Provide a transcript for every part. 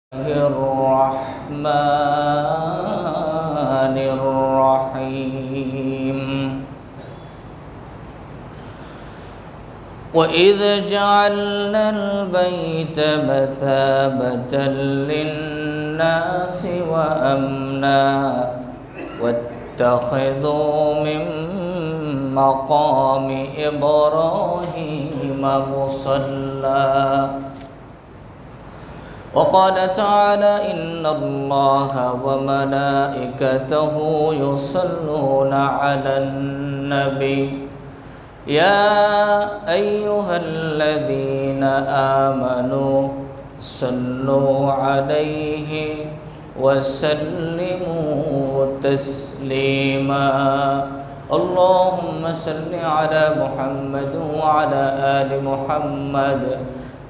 الرحمن الرحيم وإذ جعلنا البيت مثابة للناس وأمنا واتخذوا من مقام إبراهيم مصلى وقال تعالى إن الله وملائكته يصلون على النبي يا أيها الذين آمنوا صلوا عليه وسلموا تسليما اللهم صل على محمد وعلى آل محمد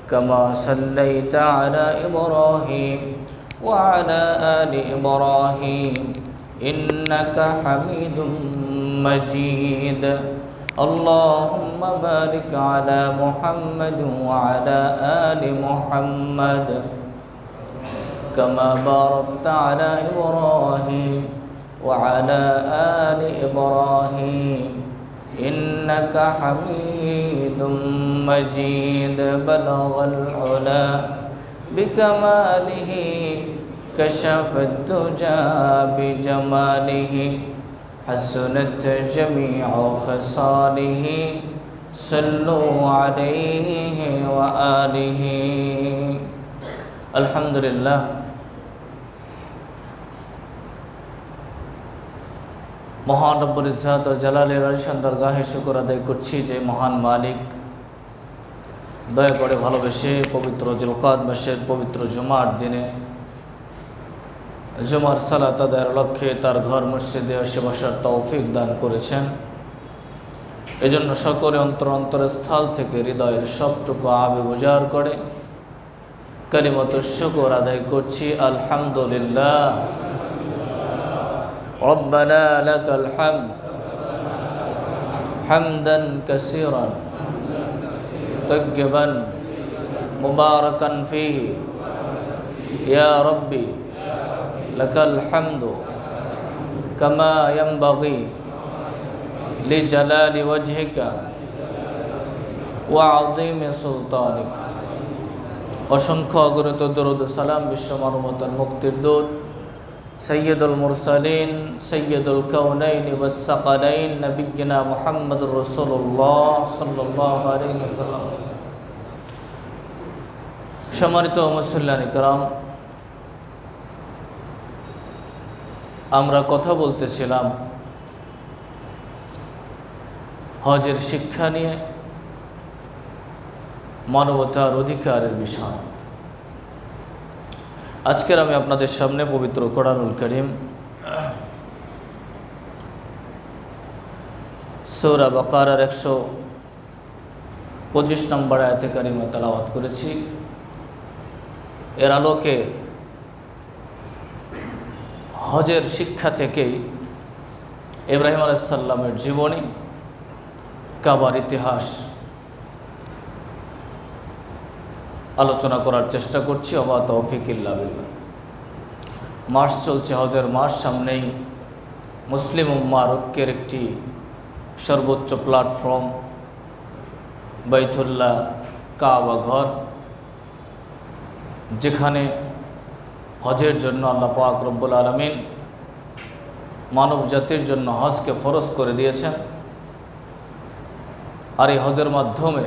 كما صليت على إبراهيم وعلى آل إبراهيم إنك حميد مجيد اللهم بارك على محمد وعلى آل محمد كما باركت على إبراهيم وعلى آل إبراهيم إنك حميد مجيد بلغ العلا بكماله كشف الدجى بجماله حسنت جميع خصاله صلوا عليه وآله الحمد لله মহান রব্বুল ইজ্জত ও জালালের আরশের দরগাহে শুকর আদায় করছি যে মহান মালিক দয়া করে ভালোবেসে পবিত্র জিলকাদ মাসের পবিত্র জুমার দিনে জুমার সালাত আদায়ের লক্ষ্যে তার ঘর মসজিদে এসে বসার তৌফিক দান করেছেন। এজন্য সকলে অন্তরের স্থল থেকে হৃদয়ের সবটুকু আবেগ উজাড় করে কালিমাতুশ শুকর আদায় করছি আলহামদুলিল্লাহ। ربنا لك الحمد حمدا كثيرا طيبا مباركا فيه يا ربي لك الحمد كما ينبغي لجلال وجهك وعظيم سلطانك অসংখ্য অগণিত দরুদ সালাম বিশ্ব মানবতার মুক্তির দূত সৈয়দুল মুরসালিন সৈয়দুল কাউনাইন ওয়াস সাকালাইন নবিয়্যিনা মুহাম্মদুর রাসূলুল্লাহ সাল্লাল্লাহু আলাইহি ওয়াসাল্লাম। সম্মানিত মুসল্লিয়ান কিরাম, আমরা কথা বলতেছিলাম হজের শিক্ষা নিয়ে, মানবতার অধিকারের বিষয়। আজকের আমি আপনাদের সামনে পবিত্র কোরআনুল কারীম সূরা বাকারার 125 নম্বর আয়াতে কারিমা তেলাওয়াত করেছি। এর আলোকে হজের শিক্ষা থেকেই ইব্রাহিম আলাইহিস সালামের জীবনী, কাবার ইতিহাস আলোচনা করার চেষ্টা করছি। ওয়া তৌফিক ইল্লা বিল্লাহ। মাস চলছে, হজের মাস সামনেই। মুসলিম উম্মার ঐক্যের একটি সর্বোচ্চ প্ল্যাটফর্ম বাইতুল্লাহ কাবা ঘর, যেখানে হজের জন্য আল্লাহ পাক রব্বুল আলামিন মানব জাতির জন্য হজকে ফরজ করে দিয়েছেন। আর এই হজের মাধ্যমে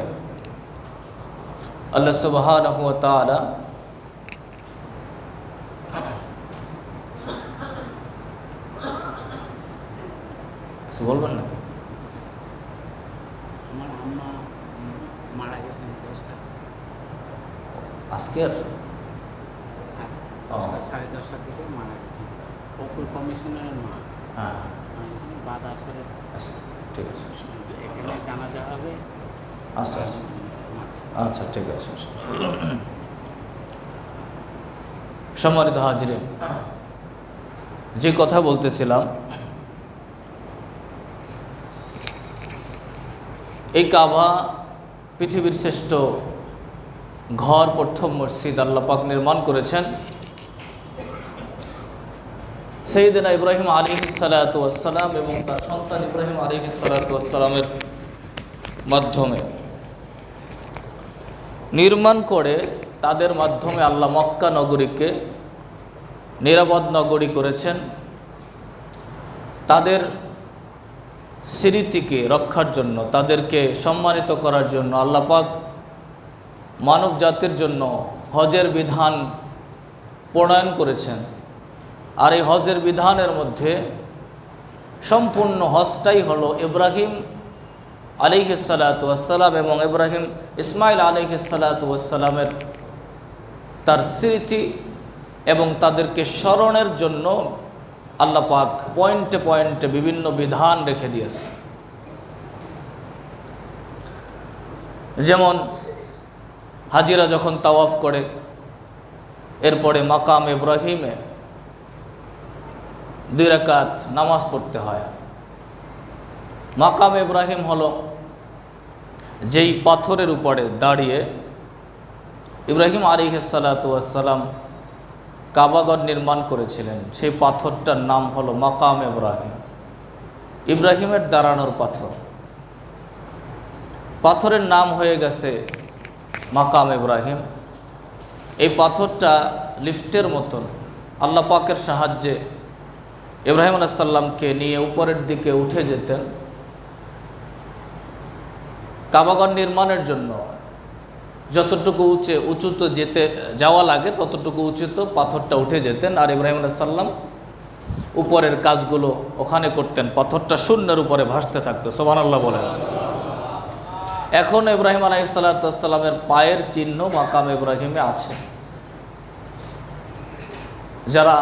আল্লাহ সুবহানাহু ওয়া তাআলা কিছু বলবেন না? আমার আম্মা মারা গেছেন আজকের 10:30টার দিকে মারা গেছেন। অকুল কমিশনারের মা। হ্যাঁ, বাদ আসরে ঠিক আছে, এখানে জানাজা হবে। আচ্ছা আচ্ছা আচ্ছা, ঠিক আছে। সম্মানিত হাজিরিন, যে কথা বলতেছিলাম, এই কাবা পৃথিবীর শ্রেষ্ঠ ঘর, প্রথম মসজিদ আল্লাহ পাক নির্মাণ করেছেন সাইয়েদনা ইব্রাহিম আলাইহিস সালাতু ওয়াস সালাম এবং তার সন্তান ইব্রাহিম আলাইহিস সালাতু ওয়াস সালামের মাধ্যমে নির্মাণ করে তাদের মাধ্যমে আল্লাহ মক্কা নগরীকে নিরাপদ নগরী করেছেন। তাদের স্মৃতিকে রক্ষার জন্য, তাদেরকে সম্মানিত করার জন্য আল্লাহ পাক মানব জাতির জন্য হজের বিধান প্রণয়ন করেছেন। আর এই হজের বিধানের মধ্যে সম্পূর্ণ হজটাই হলো ইব্রাহিম আলাইহিস সালাতু ওয়াস সালাম এবং ইব্রাহিম ইসমাইল আলাইহিস সালাতু ওয়াস সালামের তার স্মৃতি এবং তাদেরকে স্মরণের জন্য আল্লাহ পাক পয়েন্টে পয়েন্টে বিভিন্ন বিধান রেখে দিয়েছে। যেমন হাজিরা যখন তাওয়াফ করে এরপরে মাকাম ইব্রাহিমে 2 রাকাত নামাজ পড়তে হয়। মাকাম ইব্রাহিম হলো যেই পাথরের উপরে দাঁড়িয়ে ইব্রাহিম আলাইহিস সালাতু ওয়াস সালাম কাবাগর নির্মাণ করেছিলেন, সেই পাথরটার নাম হলো মাকাম ইব্রাহিম, ইব্রাহিমের দাঁড়ানোর পাথর। পাথরের নাম হয়ে গেছে মাকাম ইব্রাহিম। এই পাথরটা লিফটের মতন আল্লাহ পাকের সাহায্যে ইব্রাহিম আলাইহিস সালামকে নিয়ে উপরের দিকে উঠে যেতেন। কাবাগর নির্মাণের জন্য যতটুকু উঁচুতে যাওয়া লাগে ততটুকু উঁচুতে পাথরটা উঠে যেতেন, আর ইব্রাহিম আলাইহিস সালাম উপরের কাজগুলো ওখানে করতেন। পাথরটা শূন্যের উপরে ভাসতে থাকতো। সুবহানাল্লাহ বলেন। এখন ইব্রাহিম আলাইহিস সালামের পায়ের চিহ্ন মাকাম ইব্রাহিমে আছে। যারা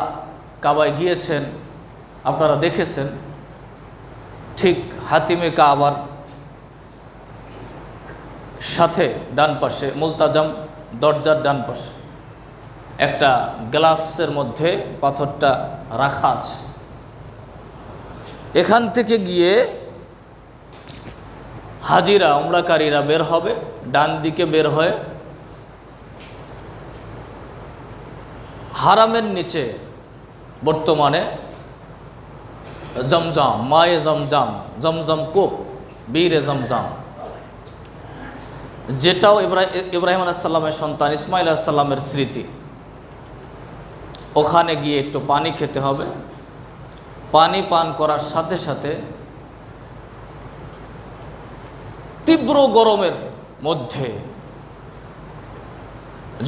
কাবায় গিয়েছেন আপনারা দেখেছেন, ঠিক হাতিমে কাবার সাথে ডান পাশে মুলতাজাম দরজার ডান পাশে একটা গ্লাসের মধ্যে পাথরটা রাখা আছে। এখান থেকে গিয়ে হাজিরা উমরাকারীরা বের হবে, ডান দিকে বের হয়ে হারামের নিচে বর্তমানে জমজম, মায়ে জমজম, জমজম কূপ, বীরে জমজম, যেটাও ইব্রাহিম আলাইহিস সালামের সন্তান ইসমাইল আলাইহিস সালামের স্মৃতি, ওখানে গিয়ে একটু পানি খেতে হবে। পানি পান করার সাথে সাথে তীব্র গরমের মধ্যে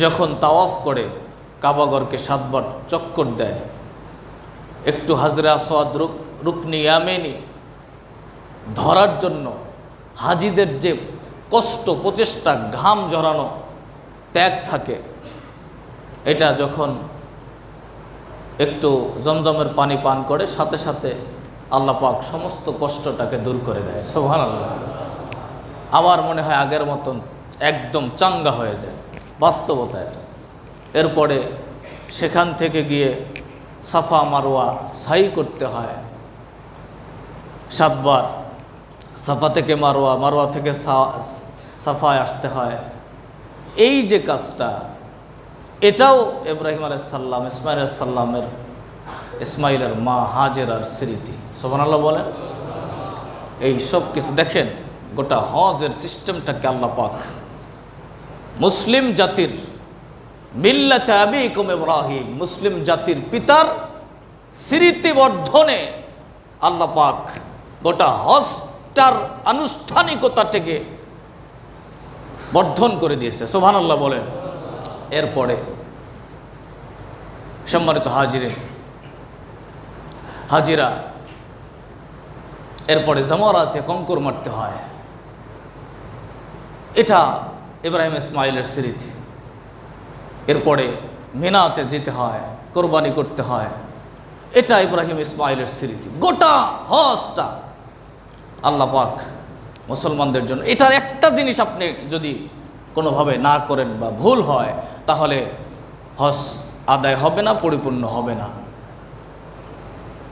যখন তাওয়াফ করে কাবাগরকে 7 বার চক্কর দেয়, একটু হাজরে আসওয়াদ রুকনি ইয়ামানি ধরার জন্য হাজিদের যে কষ্ট, প্রচেষ্টা, ঘাম ঝরানো, ত্যাগ থাকে, এটা যখন একটু জমজমের পানি পান করে সাথে সাথে আল্লাহ পাক সমস্ত কষ্টটাকে দূর করে দেয়। সুবহানাল্লাহ। আবার মনে হয় আগের মতন একদম চাঙ্গা হয়ে যায়, বাস্তবতা এটা। এরপরে সেখান থেকে গিয়ে সাফা মারওয়া সাই করতে হয় 7 বার। সাফা থেকে মারওয়া, মারওয়া থেকে সাফায় আসতে হয়। এই যে কাজটা, এটাও ইব্রাহিম আলাইহিস সালাম ইসমাইল আলাইহিস সালামের, ইসমাইলের মা হাজেরার স্মৃতি। সুবহানাল্লাহ বলেন। এই সব কিছু দেখেন, গোটা হজের সিস্টেমটাকে আল্লাহ পাক মুসলিম জাতির মিল্লাতে আবিকুম ইব্রাহিম, মুসলিম জাতির পিতার স্মৃতি বর্ধনে আল্লাহ পাক গোটা হজটার আনুষ্ঠানিকতাটাকে বর্ধন করে দিয়েছে। সুবহানাল্লাহ বলেন। এরপরে সম্মানিত হাজিরা এরপরে জামারাতে কঙ্কর মারতে হয়। এটা ইব্রাহিম ইসমাইলের স্মৃতি। এরপরে মিনাতে যেতে হয়, কোরবানি করতে হয়, এটা ইব্রাহিম ইসমাইলের স্মৃতি। গোটা হজটা আল্লাহ পাক মুসলমানদের জন্য, এটার একটা জিনিস আপনি যদি কোনোভাবে না করেন বা ভুল হয়, তাহলে হজ আদায় হবে না, পরিপূর্ণ হবে না।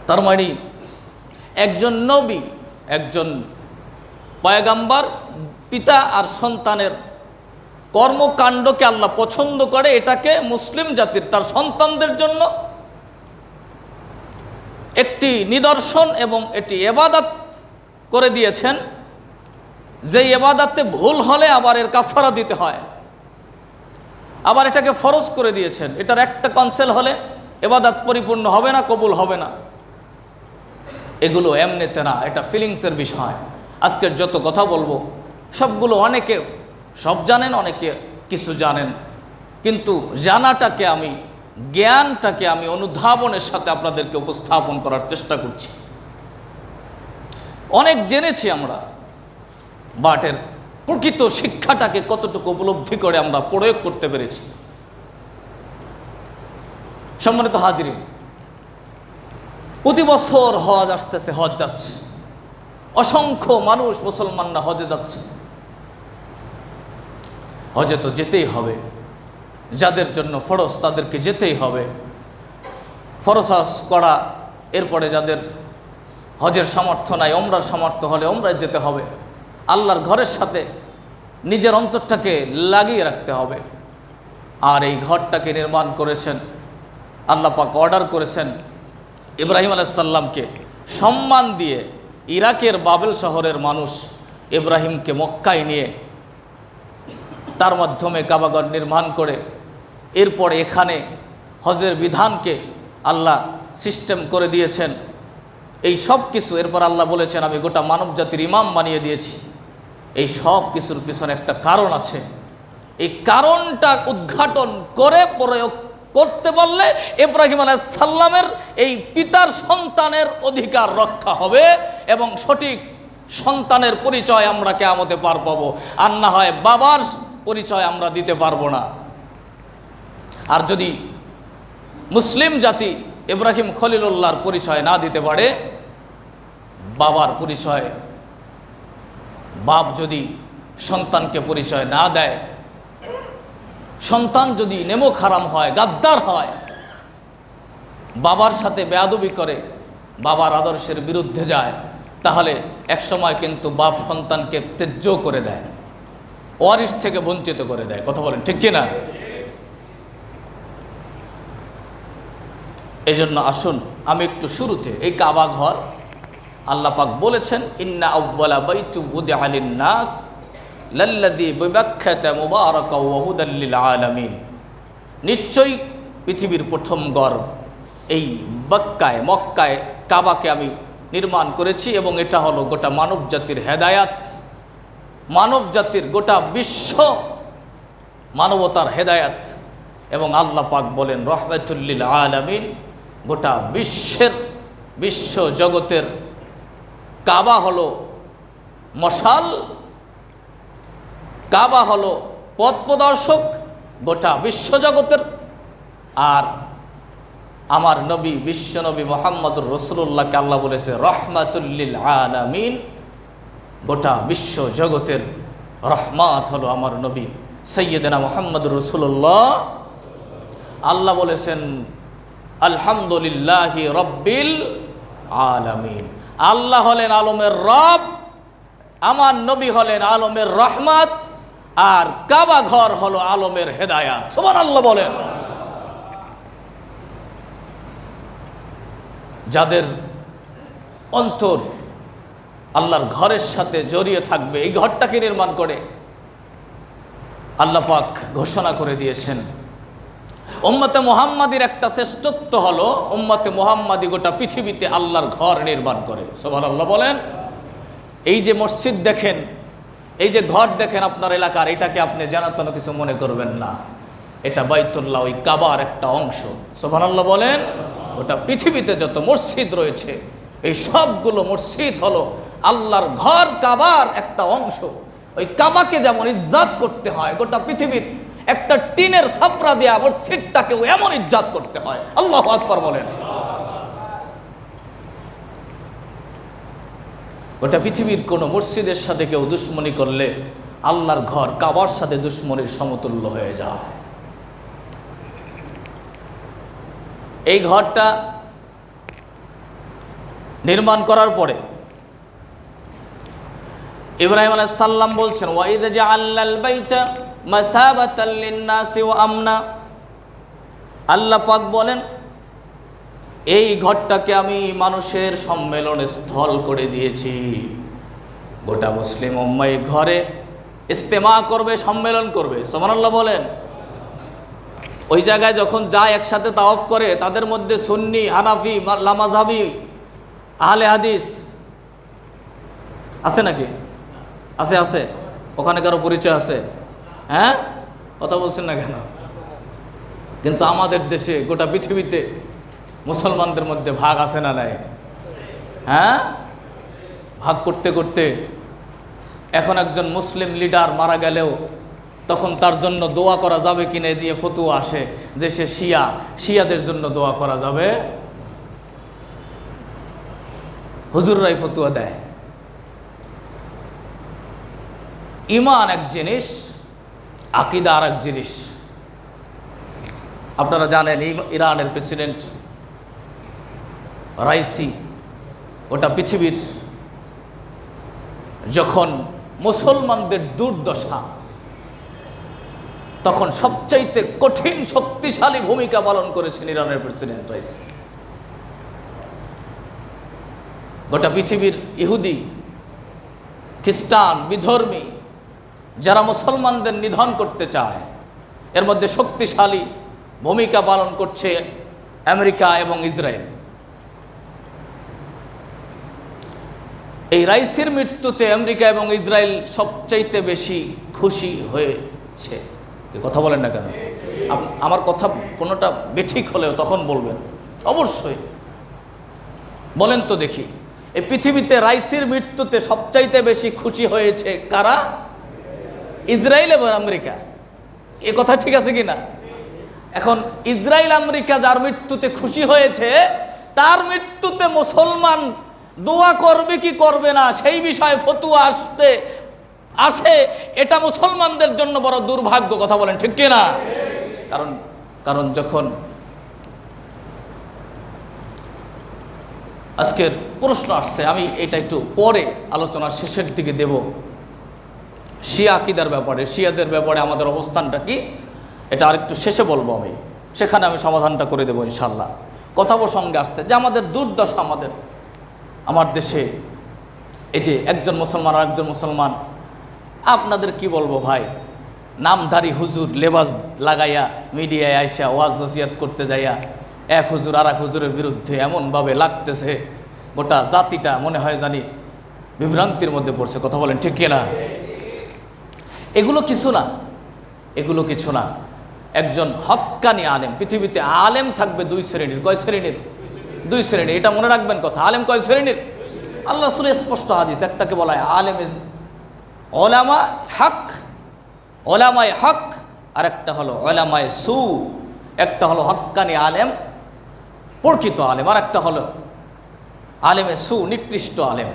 তার মানে একজন নবী, একজন পয়গাম্বার, পিতা আর সন্তানের কর্মকাণ্ডকে আল্লাহ পছন্দ করে। এটাকে মুসলিম জাতির তার সন্তানদের জন্য একটি নিদর্শন এবং এটি ইবাদত করে দিয়েছেন, যে ইবাদতে ভুল হলে আবার এর কাফারা দিতে হয়। আবার এটাকে ফরজ করে দিয়েছেন, এটার একটা ক্যান্সেল হলে ইবাদত পরিপূর্ণ হবে না, কবুল হবে না। এগুলো এমনিতে না, এটা ফিলিংসের বিষয়। আজকের যত কথা বলবো সবগুলো অনেকে সব জানেন, অনেকে কিছু জানেন, কিন্তু জানাটাকে আমি, জ্ঞানটাকে আমি অনুধাবনের সাথে আপনাদেরকে উপস্থাপন করার চেষ্টা করছি। অনেক জেনেছি আমরা, বাট এর প্রকৃত শিক্ষাটাকে কতটুকু উপলব্ধি করে আমরা প্রয়োগ করতে পেরেছি। সম্মানিত হাজিরিন, প্রতি বছর হজ আসতেছে, হজ যাচ্ছে, অসংখ্য মানুষ মুসলমানরা হজে যাচ্ছে। হজে তো যেতেই হবে, যাদের জন্য ফরজ তাদেরকে যেতেই হবে। ফরজ হজ করা, এরপরে যাদের হজের সামর্থ্য নাই, ওমরার সামর্থ্য হলে ওমরায় যেতে হবে। আল্লাহর ঘরের সাথে নিজের অন্তরটাকে লাগিয়ে রাখতে হবে। আর এই ঘরটাকে নির্মাণ করেছেন আল্লাহ পাক, অর্ডার করেছেন ইব্রাহিম আলাইহিস সালামকে সম্মান দিয়ে। ইরাকের বাবেল শহরের মানুষ ইব্রাহিমকে মক্কায় নিয়ে তার মাধ্যমে কাবাঘর নির্মাণ করে এরপরে এখানে হজের বিধানকে আল্লাহ সিস্টেম করে দিয়েছেন। এই সব কিছু এরপর আল্লাহ বলেছেন, আমি গোটা মানব জাতির ইমাম বানিয়ে দিয়েছি। এই সব কিছুর পিছনে একটা কারণ আছে। এই কারণটা উদ্ঘাটন করে প্রয়োগ করতে পারলে ইব্রাহিম আলাইহিস সালামের এই পিতার সন্তানের অধিকার রক্ষা হবে এবং সঠিক সন্তানের পরিচয় আমরা কিয়ামতে পার পাবো। আর না হয় বাবার পরিচয় আমরা দিতে পারবো না। আর যদি মুসলিম জাতি ইব্রাহিম খলিলুল্লাহর পরিচয় না দিতে পারে, বাবার পরিচয়, বাপ যদি সন্তানকে পরিচয় না দেয়, সন্তান যদি নেমক হারাম হয়, গাদ্দার হয়, বাবার সাথে বেয়াদবি করে, বাবার আদর্শের বিরুদ্ধে যায়, তাহলে একসময় কিন্তু বাপ সন্তানকে ত্যায্য করে দেয়, ওয়ারিস থেকে বঞ্চিত করে দেয়। কথা বলেন ঠিক কিনা? এই জন্য আসুন আমি একটু শুরুতে এই কাবা ঘর আল্লাহ পাক বলেছেন, ইন্না আউওয়ালা বাইতু বুদিআ লিন-নাস লাল্লাযী বিবাক্কাতা মুবারাকাও ওয়া হুদাল লিল আলামিন। নিশ্চয়ই পৃথিবীর প্রথম ঘর এই মক্কায় কাবাকে আমি নির্মাণ করেছি এবং এটা হলো গোটা মানব জাতির হেদায়াত, মানব জাতির গোটা বিশ্ব মানবতার হেদায়াত। এবং আল্লাহ পাক বলেন রহমাতুল লিল আলামিন, গোটা বিশ্ব জগতের কাবা হলো মশাল, কাবা হলো পথ প্রদর্শক গোটা বিশ্বজগতের। আর আমার নবী বিশ্বনবী মুহাম্মদুর রাসূলুল্লাহকে আল্লাহ বলেছে রহমাতুল লিল আলামিন, গোটা বিশ্ব জগতের রহমত হলো আমার নবী সাইয়্যিদনা মুহাম্মদুর রাসূলুল্লাহ। আল্লাহ বলেছেন আলহামদুলিল্লাহি রাব্বিল আলামিন। আল্লাহ হলেন আলমের রব, আমার নবী হলেন আলমের রহমত, আর কাবা ঘর হলো আলমের হেদায়াত। সুবহানাল্লাহ বলেন। যাদের অন্তর আল্লাহর ঘরের সাথে জড়িয়ে থাকবে, এই ঘরটাকে নির্মাণ করে আল্লাহ পাক ঘোষণা করে দিয়েছেন উম্মতে মুহাম্মাদির একটা শ্রেষ্ঠত্ব হলো উম্মতে মুহাম্মাদি গোটা পৃথিবীতে আল্লাহর ঘর নির্মাণ করে। সুবহানাল্লাহ বলেন। এই যে মসজিদ দেখেন, এই যে ঘর দেখেন আপনার এলাকার, এটাকে আপনি জানাতন কিছু মনে করবেন না, এটা বাইতুল্লাহ, ওই কাবার একটা অংশ। সুবহানাল্লাহ বলেন। গোটা পৃথিবীতে যত মসজিদ রয়েছে এই সবগুলো মসজিদ হলো আল্লাহর ঘর, কাবার একটা অংশ। ওই কাবাকে যেমন ইজ্জত করতে হয়, গোটা পৃথিবীর একটা টিনের ছাপরা দেয়া মসজিদটাকেও এমন ইজ্জত করতে হয়। আল্লাহু আকবার বলেন। গোটা পৃথিবীর কোনো মসজিদের সাথে কেউ দুশ্মনী করলে আল্লাহর ঘর কাবার সাথে দুশ্মনীর সমতুল্য হয়ে যায়। এই ঘরটা নির্মাণ করার পরে ইব্রাহিম আলাইহিস সালাম বলছেন, ওয়া ইয জাআলনাল বাইতা মাসাবাতাল লিন-নাসি ওয়া আমনা। আল্লাহ পাক বলেন, এই ঘরটাকে আমি মানুষের সম্মেলন স্থল করে দিয়েছি। গোটা মুসলিম উম্মাহ এই ঘরে ইস্তেমা করবে, সম্মেলন করবে। সুবহানাল্লাহ বলেন। ওই জায়গায় যখন যায় একসাথে তাওয়াফ করে, তাদের মধ্যে সুন্নি, হানাফি, লামাযহাবি, আহলে হাদিস আছে নাকি? আছে আছে। ওখানে কারো পরিচয় আছে? হ্যাঁ, কথা বলছেন না কেন? কিন্তু আমাদের দেশে, গোটা পৃথিবীতে মুসলমানদের মধ্যে ভাগ আছে না নাই? হ্যাঁ, ভাগ করতে করতে এখন একজন মুসলিম লিডার মারা গেলেও তখন তার জন্য দোয়া করা যাবে কিনে দিয়ে ফতোয়া আসে যে সে শিয়া, শিয়াদের জন্য দোয়া করা যাবে। হুজুররাই ফতোয়া দেয়। ঈমান এক জিনিস, আকীদা আর এক জিনিস। আপনারা জানেন ইরানের প্রেসিডেন্ট রাইসি গোটা পৃথিবীর যখন মুসলমানদের দুর্দশা, তখন সবচাইতে কঠিন শক্তিশালী ভূমিকা পালন করেছেন ইরানের প্রেসিডেন্ট রাইসি। গোটা পৃথিবীর ইহুদি, খ্রিস্টান, বিধর্মী যারা মুসলমানদের নিধন করতে চায়, এর মধ্যে শক্তিশালী ভূমিকা পালন করছে আমেরিকা এবং ইসরায়েল। এই রাইসির মৃত্যুতে আমেরিকা এবং ইসরায়েল সবচাইতে বেশি খুশি হয়েছে। কথা বলেন না কেন? আমার কথা কোনোটা বেঠিক হলেও তখন বলবেন অবশ্যই। বলেন তো দেখি, এই পৃথিবীতে রাইসির মৃত্যুতে সবচাইতে বেশি খুশি হয়েছে কারা? ইসরায়েল এবং আমেরিকা। এ কথা ঠিক আছে কি না? এখন ইসরায়েল আমেরিকা যার মৃত্যুতে খুশি হয়েছে, তার মৃত্যুতে মুসলমান দোয়া করবে কি করবে না সেই বিষয়ে ফতোয়া আসে, এটা মুসলমানদের জন্য বড় দুর্ভাগ্য। কথা বলেন ঠিক কি না? কারণ যখন আজকের প্রশ্ন আসছে, আমি এটা একটু পরে আলোচনার শেষের দিকে দেব, শিয়া আকীদার ব্যাপারে, শিয়াদের ব্যাপারে আমাদের অবস্থানটা কি, এটা আরেকটু শেষে বলবো আমি, সেখানে আমি সমাধানটা করে দেবো ইনশাল্লাহ। কথা প্রসঙ্গে আসছে যে আমাদের দুর্দশা, আমার দেশে এই যে একজন মুসলমান আর একজন মুসলমান, আপনাদের কি বলবো ভাই, নামধারী হুজুর লেবাস লাগাইয়া মিডিয়ায় আইসা ওয়াজ নসিহত করতে যাইয়া এক হুজুর আর এক হুজুরের বিরুদ্ধে এমনভাবে লাগতেছে, গোটা জাতিটা মনে হয় জানি বিভ্রান্তির মধ্যে পড়ছে। কথা বলেন ঠিক কিনা? এগুলো কিছু না। একজন হক্কানি আলেম, পৃথিবীতে আলেম থাকবে দুই শ্রেণীর। কয় শ্রেণীর? দুই শ্রেণীর। এটা মনে রাখবেন কথা। আলেম কয় শ্রেণীর? আল্লাহ রাসূলের স্পষ্ট হাদিস। একটাকে বলা হয় আলেম ওলামায়ে হক, আর একটা হলো ওলামায়ে সু। একটা হলো হক্কানি আলেম, প্রকৃত আলেম, আর একটা হলো আলেমে সু, নিকৃষ্ট আলেম।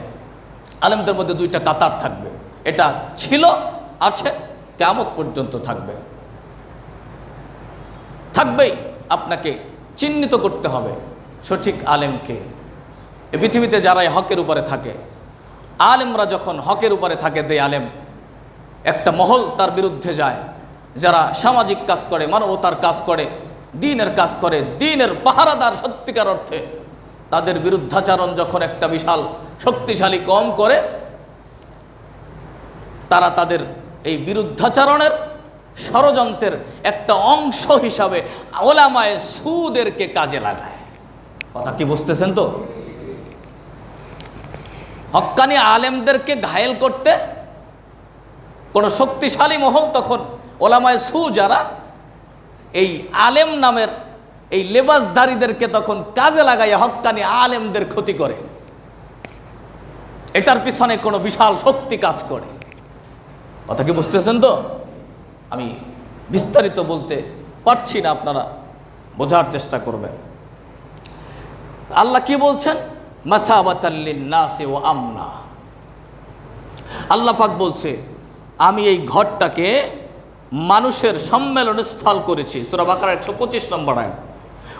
আলেমদের মধ্যে দুইটা কাতার থাকবে। এটা ছিল, আছে, কিয়ামত পর্যন্ত থাকবেই। আপনাকে চিহ্নিত করতে হবে সঠিক আলেমকে। এই পৃথিবীতে যারা হকের উপরে থাকে, আলেমরা যখন হকের উপরে থাকে, যে আলেম একটা মহল তার বিরুদ্ধে যায়, যারা সামাজিক কাজ করে, মানবতার কাজ করে, দ্বীনের কাজ করে, দ্বীনের পাহারাদার সত্যিকার অর্থে, তাদের বিরুদ্ধাচরণ যখন একটা বিশাল শক্তিশালী কম করে, তারা তাদের এই বিরুদ্ধাচরণের ষড়যন্ত্রের একটা অংশ হিসাবে ওলামায়ে সুদেরকে কাজে লাগায়। কথা কি বুঝতেছেন তো? হক্কানি আলেমদেরকে ঘায়েল করতে কোনো শক্তিশালী মহল তখন ওলামায়ে সু যারা এই আলেম নামের এই লেবাসধারীদেরকে তখন কাজে লাগাইয়া হক্কানি আলেমদের ক্ষতি করে। এটার পিছনে কোনো বিশাল শক্তি কাজ করে। কথা কি বুঝতেছেন তো? আমি বিস্তারিত বলতে পারছি না, আপনারা বোঝার চেষ্টা করবেন। আল্লাহ কি বলছেন? মাসাবাতাল লিন্নাসি ওয়া আমনা। আল্লাহ পাক বলছে আমি এই ঘরটাকে মানুষের সম্মেলন স্থল করেছি। সূরা বাকারা 125 নম্বর আয়াত।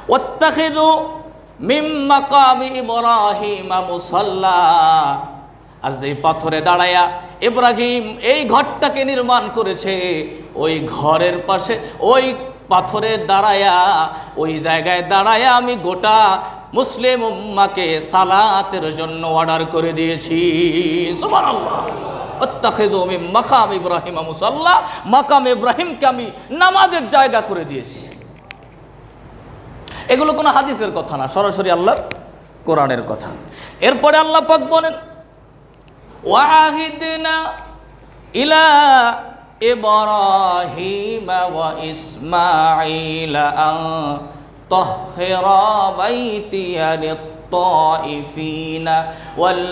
ওয়াত্তাখিযু মিন মাকামি ইব্রাহিমা মুসাল্লা। আজ এই পাথরে দাঁড়ায়া ইব্রাহিম এই ঘরটাকে নির্মাণ করেছে, ওই ঘরের পাশে, ওই পাথরের দাঁড়ায়া, ওই জায়গায় দাঁড়ায়া আমি গোটা মুসলিম উম্মাকে সালাতের জন্য অর্ডার করে দিয়েছি। সুবহানাল্লাহ। আত্তাখিযু মিন মাকাম ইব্রাহিম মুসাল্লা, মাকাম ইব্রাহিমকে আমি নামাজের জায়গা করে দিয়েছি। এগুলো কোনো হাদিসের কথা না, সরাসরি আল্লাহর কোরআনের কথা। এরপরে আল্লাহ পাক বলেন, ওয়াহিদনা ইলা ইব্রাহিম ওয়া ইসমাঈল আন তাহহিরা বাইতিয়া লিত-তাইফিনা ওয়াল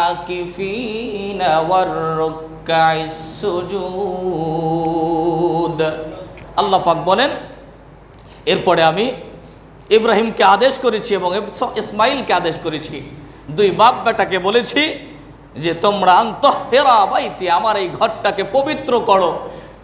আকিফিনা ওয়ার রুকআইস সুজুদ। আল্লাহ পাক বলেন, এরপরে আমি ইব্রাহিমকে আদেশ করেছি এবং ইসমাইলকে আদেশ করেছি, দুই বাপ বেটাকে বলেছি যে তোমরা আনতাহহিরা বাইতি, আমার এই ঘরটাকে পবিত্র করো,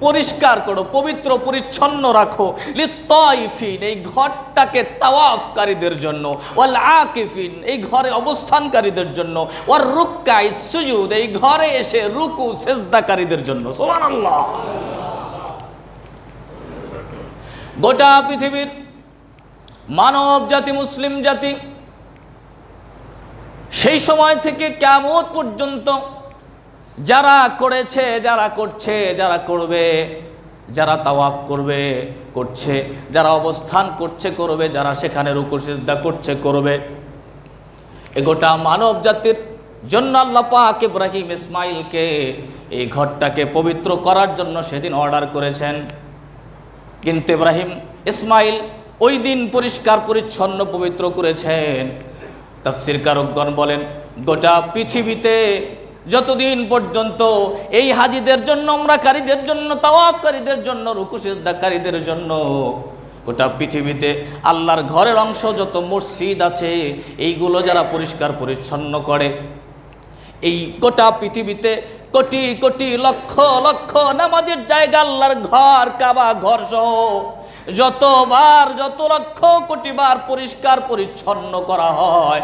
পরিষ্কার করো, পবিত্র পরিচ্ছন্ন রাখো, লিত-তাইফিন, এই ঘরটাকে তাওয়াফকারীদের জন্য, ওয়াল আকিফিন, এই ঘরে অবস্থানকারীদের জন্য, ওয়ার রুকআইস সুজুদ, এই ঘরে এসে রুকু সেজদাকারীদের জন্য। সুবহানাল্লাহ। গোটা পৃথিবীর মানব জাতি, মুসলিম জাতি সেই সময় থেকে কিয়ামত পর্যন্ত যারা করেছে, যারা করছে, যারা করবে, যারা তাওয়াফ করবে, করছে, যারা অবস্থান করছে, করবে, যারা সেখানে রুকু সিজদা করছে, করবে, এ গোটা মানব জাতির জন্য আল্লাহ পাক ইব্রাহিম ইসমাইলকে এই ঘরটাকে পবিত্র করার জন্য সেদিন অর্ডার করেছেন। কিন্তু ইব্রাহিম ইসমাইল ওই দিন পরিষ্কার পরিচ্ছন্ন পবিত্র করেছেন। তাফসীরকারকগণ বলেন, গোটা পৃথিবীতে যতদিন পর্যন্ত এই হাজিদের জন্য, উমরাকারীদের জন্য, তাওয়াফকারীদের জন্য, রুকু সিজদাকারীদের জন্য গোটা পৃথিবীতে আল্লাহর ঘরের অংশ যত মসজিদ আছে, এইগুলো যারা পরিষ্কার পরিচ্ছন্ন করে, এই গোটা পৃথিবীতে কোটি কোটি লক্ষ লক্ষ নামাজের জায়গা, আল্লাহর ঘর, কাবা ঘর সহ যতবার, যত লক্ষ কোটি বার পরিষ্কার পরিচ্ছন্ন করা হয়,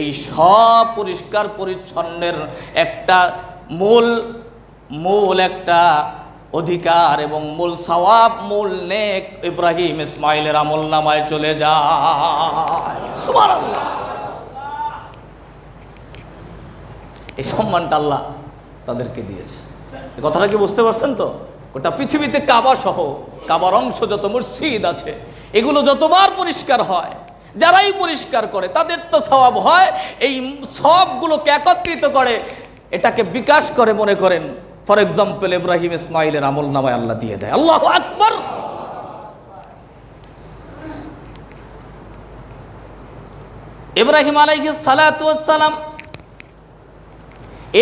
এই সব পরিষ্কার পরিচ্ছন্নের একটা মূল একটা অধিকার এবং মূল সওয়াব, মূল নেক ইব্রাহিম ইসমাইলের আমল নামায় চলে যায়। সুবহানাল্লাহ। এই সম্মানটা আল্লাহ তাদেরকে দিয়েছে। এই কথাটা কি বুঝতে পারছেন তো? গোটা পৃথিবীতে কাবা সহ, কাবার অংশ যত মসজিদ আছে, এগুলো যতবার পরিষ্কার হয়, যারাই পরিষ্কার করে তাদের তো সওয়াব হয়। এই সবগুলোকে একত্রিত করে, এটাকে বিকাশ করে, মনে করেন ফর এক্সাম্পল ইব্রাহিম ইসমাইলের আমল নামায় আল্লাহ দিয়ে দেয়। আল্লাহু আকবার। ইব্রাহিম আলাইহিস সালাতু ওয়াস সালাম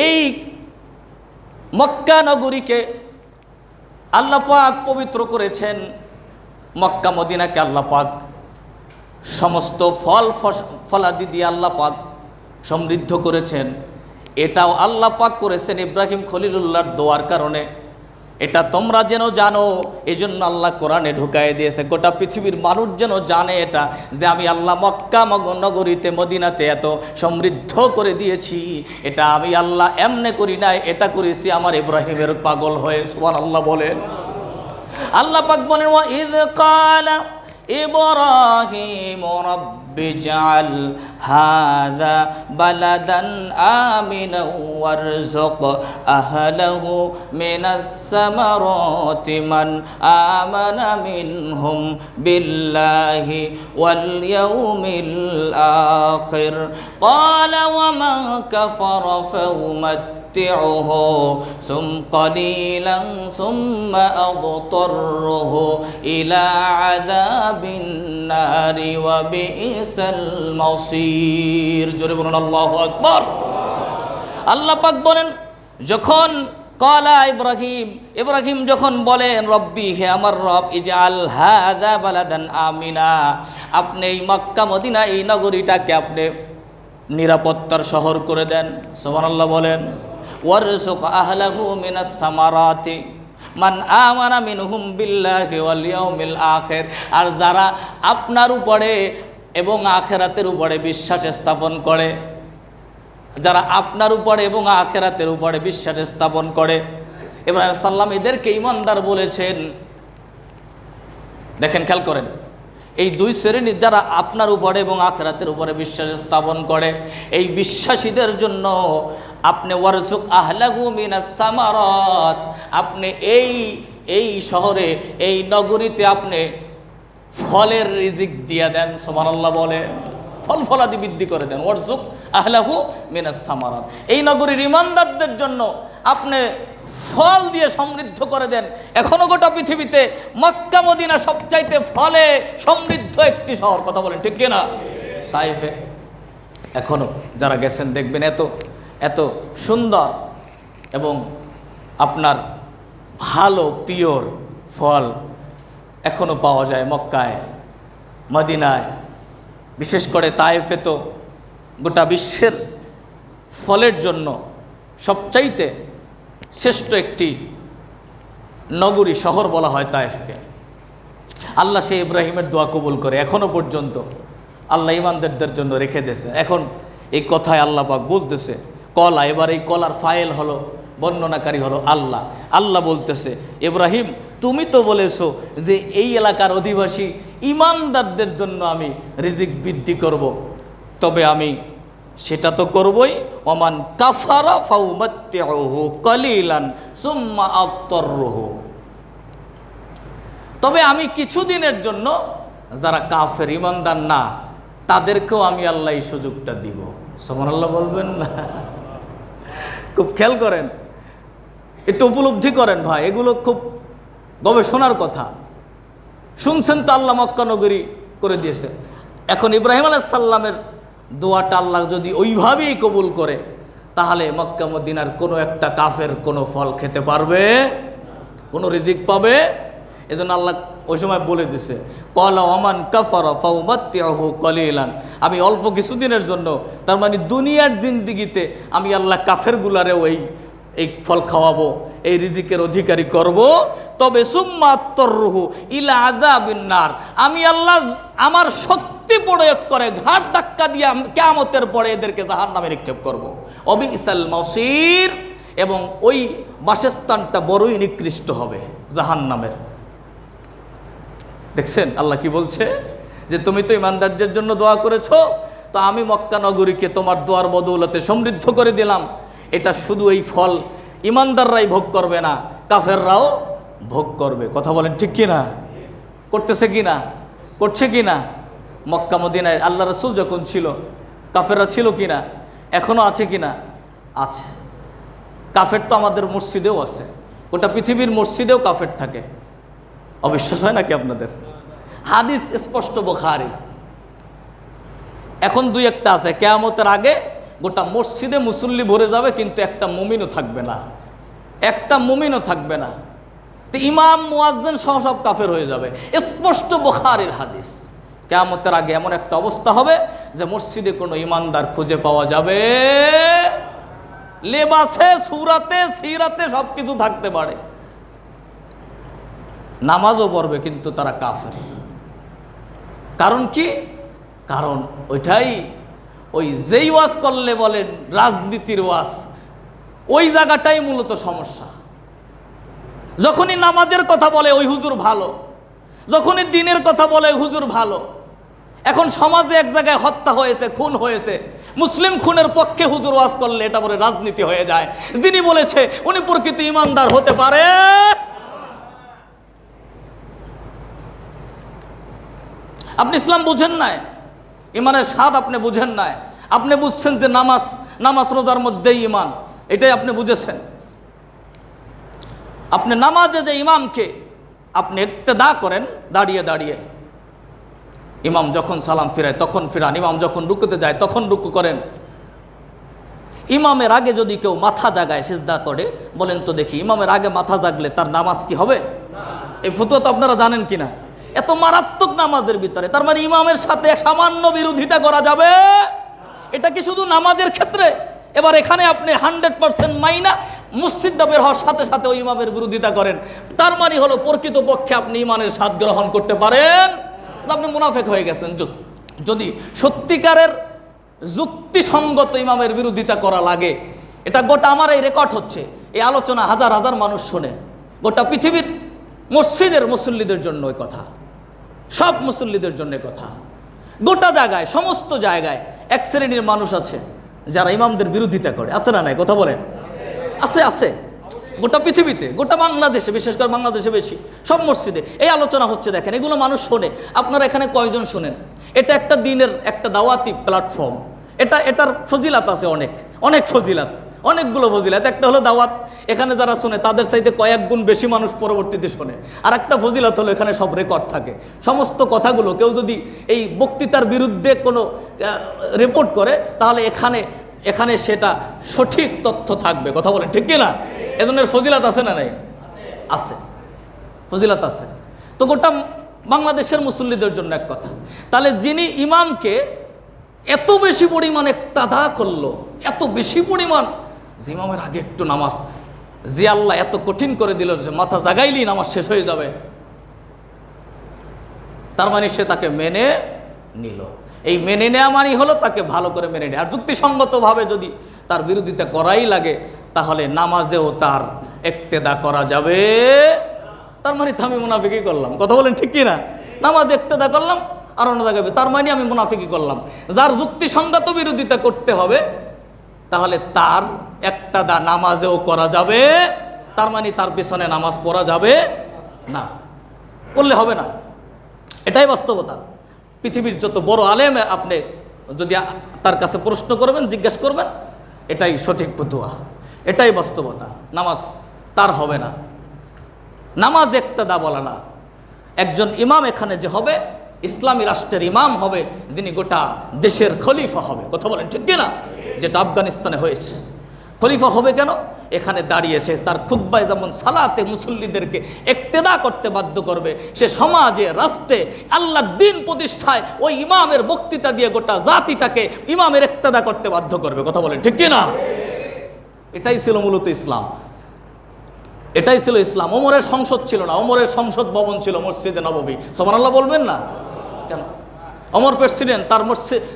এই মক্কা নগরীকে আল্লাহ পাক পবিত্র করেছেন। মক্কা মদিনাকে আল্লাহ পাক সমস্ত ফলাদি দিয়ে আল্লাহ পাক সমৃদ্ধ করেছেন। এটাও আল্লাহ পাক করেছেন ইব্রাহিম খলিলুল্লাহর দোয়ার কারণে। এটা তোমরা যেন জানো, এই জন্য আল্লাহ কোরআনে ঢুকায় দিয়েছে, গোটা পৃথিবীর মানুষ যেন জানে এটা, যে আমি আল্লাহ মক্কা নগরীতে, মদিনাতে এত সমৃদ্ধ করে দিয়েছি। এটা আমি আল্লাহ এমনে করি নাই, এটা করেছি আমার ইব্রাহিমের পাগল হয়ে। সুবহানাল্লাহ বলেন। আল্লাহ পাক বলেন, ওয়া ইয ক্বালা ইব্রাহিম রাব্বিজআল হাযা বালাদান আমিনা ওয়ারযুক আহলাহু মিনাস সামারাতি মান আমানা মিনহুম বিল্লাহি ওয়াল ইয়াউমিল আখির ক্বালা ওয়া মান কাফারা فأمتعه ثم قليلا ثم أضطره إلى عذاب النار وبئس المصير। জোরে বলুন আল্লাহু আকবার। আল্লাহ পাক বলেন, যখন ক্বালা ইব্রাহিম যখন বলেন, রব্বি, হে আমার রব, ইজআল হাযা বালাদান আমিনা, আপনি এই মক্কা মদিনা এই নগরীটাকে আপনি নিরাপত্তার শহর করে দেন। সুবহানাল্লাহ বলেন। ওয়ারযুক আহলাহু মিনাস সামারাতি মান আমানা মিনহুম বিল্লাহি ওয়াল ইয়াউমিল আখির, আর যারা আপনার উপরে এবং আখিরাতের উপরে বিশ্বাস স্থাপন করে, যারা আপনার উপরে এবং আখিরাতের উপরে বিশ্বাস স্থাপন করে, ইব্রাহিম সাল্লাম এদেরকে ঈমানদার বলেছেন। দেখেন, খেয়াল করেন, এই দুই শ্রেণী যারা আপনার উপরে এবং আখিরাতের উপরে বিশ্বাস স্থাপন করে, এই বিশ্বাসীদের জন্য আপনি ওয়ারজুক আহলাহু মিনাস সামারাত, আপনি এই শহরে, এই নগরীতে আপনি ফলের রিজিক দিয়ে দেন। সুবহানাল্লাহ বলে, ফল ফলাদি বৃদ্ধি করে দেন। ওয়ারজুক আহলাহু মিনাস সামারাত, এই নগরীর ইমানদারদের জন্য আপনি ফল দিয়ে সমৃদ্ধ করে দেন। এখনো গোটা পৃথিবীতে মক্কা মদিনা সবচাইতে ফলে সমৃদ্ধ একটি শহর, কথা বলেন ঠিক কিনা? তাইফে এখনো যারা গেছেন দেখবেন এত এত সুন্দর এবং আপনার ভালো পিওর ফল এখনো পাওয়া যায় মক্কায়, মদিনায়, বিশেষ করে তাইফে তো গোটা বিশ্বের ফলের জন্য সবচাইতে শ্রেষ্ঠ একটি নগরী, শহর বলা হয় তাইফকে। আল্লাহ সেই ইব্রাহিমের দোয়া কবুল করে এখনো পর্যন্ত আল্লাহ ইমানদারদের জন্য রেখে দিয়েছে। এখন এই কথায় আল্লাহ পাক বলতেছে কলা, এবার এই কলার ফাইল হলো, বর্ণনাকারী হলো আল্লাহ। আল্লাহ বলতেছে, ইব্রাহিম তুমি তো বলেছো যে এই এলাকার অধিবাসী ইমানদারদের জন্য আমি রিজিক বৃদ্ধি করব, তবে আমি সেটা তো করবই। ওমান কাফারা ফাউমাত্তিউহু কালিলান সুম্মা আত্তারহু, তবে আমি কিছুদিনের জন্য যারা কাফের ইমানদার না তাদেরকেও আমি আল্লাহ এই সুযোগটা দিব। সুবহানাল্লাহ বলবেন না? খুব খেয়াল করেন, একটু উপলব্ধি করেন ভাই, এগুলো খুব গবেষণার কথা। শুনছেন তো আল্লাহ মক্কা নগরী করে দিয়েছে। এখন ইব্রাহিম আলাইহিস সালামের দোয়াটা আল্লাহ যদি ওইভাবেই কবুল করে, তাহলে মক্কা মদিনার কোনো একটা কাফের কোনো ফল খেতে পারবে, কোনো রিজিক পাবে? এজন্য আল্লাহ ওই সময় বলে দিছে, ক্বালা ওয়ামান কাফারা ফাউমাত্তিউহু কালিলান, আমি অল্প কিছুদিনের জন্য, তার মানে দুনিয়ার জিন্দিগিতে আমি আল্লাহ কাফেরগুলারেও এই ফল খাওয়াবো, এই রিজিকের অধিকারী করব। তবে সুম্মা আত্তারহু ইলা আযাবিন নার, আমি আল্লাহ আমার শক্তি প্রয়োগ করে ঘাট ধাক্কা দিয়ে কিয়ামতের পরে এদেরকে জাহান্নামে নিক্ষেপ করব। অবিসাল মাসির, এবং ওই বাসস্থানটা বড়ই নিকৃষ্ট হবে জাহান্নামের। দেখছেন আল্লাহ কি বলছে, যে তুমি তো ইমানদারদের জন্য দোয়া করেছো, তো আমি মক্কা নগরীকে তোমার দোয়ার বদৌলতে সমৃদ্ধ করে দিলাম। এটা শুধু এই ফল ইমানদাররাই ভোগ করবে না, কাফেররাও ভোগ করবে। কথা বলেন ঠিক কি না? করতেছে কি না? করছে কি না? মক্কা মদিনায় আল্লাহ রাসূল যখন ছিল, কাফেররা ছিল কি না? এখনও আছে কি না? আছে। কাফের তো আমাদের মসজিদেও আছে, গোটা পৃথিবীর মসজিদেও কাফের থাকে। অবিশ্বাস হয় নাকি আপনাদের? হাদিস স্পষ্ট বুখারী। এখন দুই একটা আছে, কিয়ামতের আগে গোটা মসজিদে মুসল্লি ভরে যাবে, কিন্তু একটা মুমিনও থাকবে না, একটা মুমিনও থাকবে না। তো ইমাম মুয়াজ্জিন সহ সব কাফের হয়ে যাবে। স্পষ্ট বুখারীর হাদিস। কিয়ামতের আগে এমন একটা অবস্থা হবে যে মসজিদে কোনো ইমানদার খুঁজে পাওয়া যাবে, লেবাসে, সূরাতে, সিরাতে সব কিছু থাকতে পারে, নামাজও পড়বে, কিন্তু তারা কাফের। কারণ কি? কারণ ওইটাই, ওই যেই ওয়াজ করলে বলেন রাজনীতির ওয়াজ, ওই জায়গাটাই মূলত সমস্যা। যখনই নামাজের কথা বলে ওই হুজুর ভালো, যখনই দিনের কথা বলে হুজুর ভালো। এখন সমাজে এক জায়গায় হত্যা হয়েছে, খুন হয়েছে, মুসলিম খুনের পক্ষে হুজুর ওয়াজ করলে এটা বলে রাজনীতি হয়ে যায়। যিনি বলেছে উনি প্রকৃত ইমানদার হতে পারে। আপনি ইসলাম বুঝেন নাই, ইমানের স্বাদ আপনি বুঝেন নাই। আপনি বুঝছেন যে নামাজ রোজার মধ্যেই ইমান, এটাই আপনি বুঝেছেন। আপনি নামাজে যে ইমামকে আপনি ইক্তেদা করেন, দাঁড়িয়ে দাঁড়িয়ে ইমাম যখন সালাম ফিরায় তখন ফিরান, ইমাম যখন রুকুতে যায় তখন রুকু করেন। ইমামের আগে যদি কেউ মাথা জাগায় সিজদা করে, বলেন তো দেখি ইমামের আগে মাথা জাগলে তার নামাজ কি হবে? এই ফতোয়া তো আপনারা জানেন কিনা? এত মারাত্মক নামাজের ভিতরে, তার মানে ইমামের সাথে সামান্য বিরোধিতা করা যাবে? এটা কি শুধু নামাজের ক্ষেত্রে? এবার এখানে আপনি 100% মাইনা মসজিদ বের হওয়ার সাথে সাথে ওই ইমামের বিরোধিতা করেন, তার মানে হলো প্রকৃতপক্ষে আপনি ইমানের স্বাদ গ্রহণ করতে পারেন, আপনি মুনাফেক হয়ে গেছেন। যদি সত্যিকারের যুক্তিসঙ্গত ইমামের বিরোধিতা করা লাগে, এটা গোটা আমার এই রেকর্ড হচ্ছে, এই আলোচনা হাজার হাজার মানুষ শোনে, গোটা পৃথিবীর মসজিদের মুসল্লিদের জন্য ওই কথা। সব মুসল্লিদের জন্য কথা। গোটা জায়গায়, সমস্ত জায়গায় এক শ্রেণীর মানুষ আছে যারা ইমামদের বিরোধিতা করে, আছে না নাই? কথা বলেন। আছে আছে, গোটা পৃথিবীতে, গোটা বাংলাদেশে, বিশেষ করে বাংলাদেশে বেশি, সব মসজিদে এই আলোচনা হচ্ছে। দেখেন, এগুলো মানুষ শোনে। আপনারা এখানে কয়জন শোনেন? এটা একটা দিনের একটা দাওয়াতি প্ল্যাটফর্ম। এটার ফজিলাত আছে, অনেক অনেক ফজিলাত, অনেকগুলো ফজিলাত। একটা হলো দাওয়াত, এখানে যারা শোনে তাদের চাইতে কয়েক গুণ বেশি মানুষ পরবর্তীতে শোনে। আর একটা ফজিলাত হলো এখানে সব রেকর্ড থাকে। সমস্ত কথাগুলো কেউ যদি এই বক্তৃতার বিরুদ্ধে কোনো রিপোর্ট করে, তাহলে এখানে সেটা সঠিক তথ্য থাকবে। কথা বলেন ঠিক কি না? এজনের ফজিলাত আছে না নাই? আছে, ফজিলাত আছে। তো গোটা বাংলাদেশের মুসল্লিদের জন্য এক কথা। তাহলে যিনি ইমামকে এত বেশি পরিমাণ ইক্তাদা করলো, এত বেশি পরিমাণ, যে ইমামের আগে একটু নামাজ, যে আল্লাহ এত কঠিন করে দিল যে মাথা জাগাইলেই নামাজ শেষ হয়ে যাবে, তার মানে সে তাকে মেনে নিল। এই মেনে নেওয়া মানেই হলো তাকে ভালো করে মেনে নেয়। আর যুক্তিসঙ্গতভাবে যদি তার বিরোধিতা করাই লাগে, তাহলে নামাজেও তার ইক্তেদা করা যাবে। তার মানে তো আমি মুনাফিকি করলাম। কথা বলেন ঠিক কি না? নামাজে ইক্তেদা করলাম আর অন্য জায়গায়, তার মানে আমি মুনাফিকি করলাম। যার যুক্তিসঙ্গত বিরোধিতা করতে হবে, তাহলে তার ইক্তেদা নামাজেও করা যাবে, তার মানে তার পিছনে নামাজ পড়া যাবে না, করলে হবে না। এটাই বাস্তবতা। পৃথিবীর যত বড় আলেম আপনি যদি তার কাছে প্রশ্ন করবেন, জিজ্ঞাসা করবেন, এটাই সঠিক ফতোয়া, এটাই বাস্তবতা। নামাজ তার হবে না, নামাজ ইক্তেদা বলা না। একজন ইমাম এখানে যে হবে, ইসলামী রাষ্ট্রের ইমাম হবে, যিনি গোটা দেশের খলিফা হবে। কথা বলেন ঠিক কিনা? যেটা আফগানিস্তানে হয়েছে। খলিফা হবে কেন? এখানে দাঁড়িয়েছে তার খুতবায় যেমন সালাতে মুসল্লিদেরকে ইক্তেদা করতে বাধ্য করবে, সে সমাজে, রাষ্ট্রে আল্লাহর দ্বীন প্রতিষ্ঠায় ওই ইমামের বক্তৃতা দিয়ে গোটা জাতিটাকে ইমামের ইক্তেদা করতে বাধ্য করবে। কথা বলেন ঠিক কিনা? এটাই ছিল মূলত ইসলাম, এটাই ছিল ইসলাম। ওমরের সংসদ ছিল না, ওমরের সংসদ ভবন ছিল মসজিদে নববী। সুবহানাল্লাহ বলবেন না কেন? ওমর প্রেসিডেন্ট,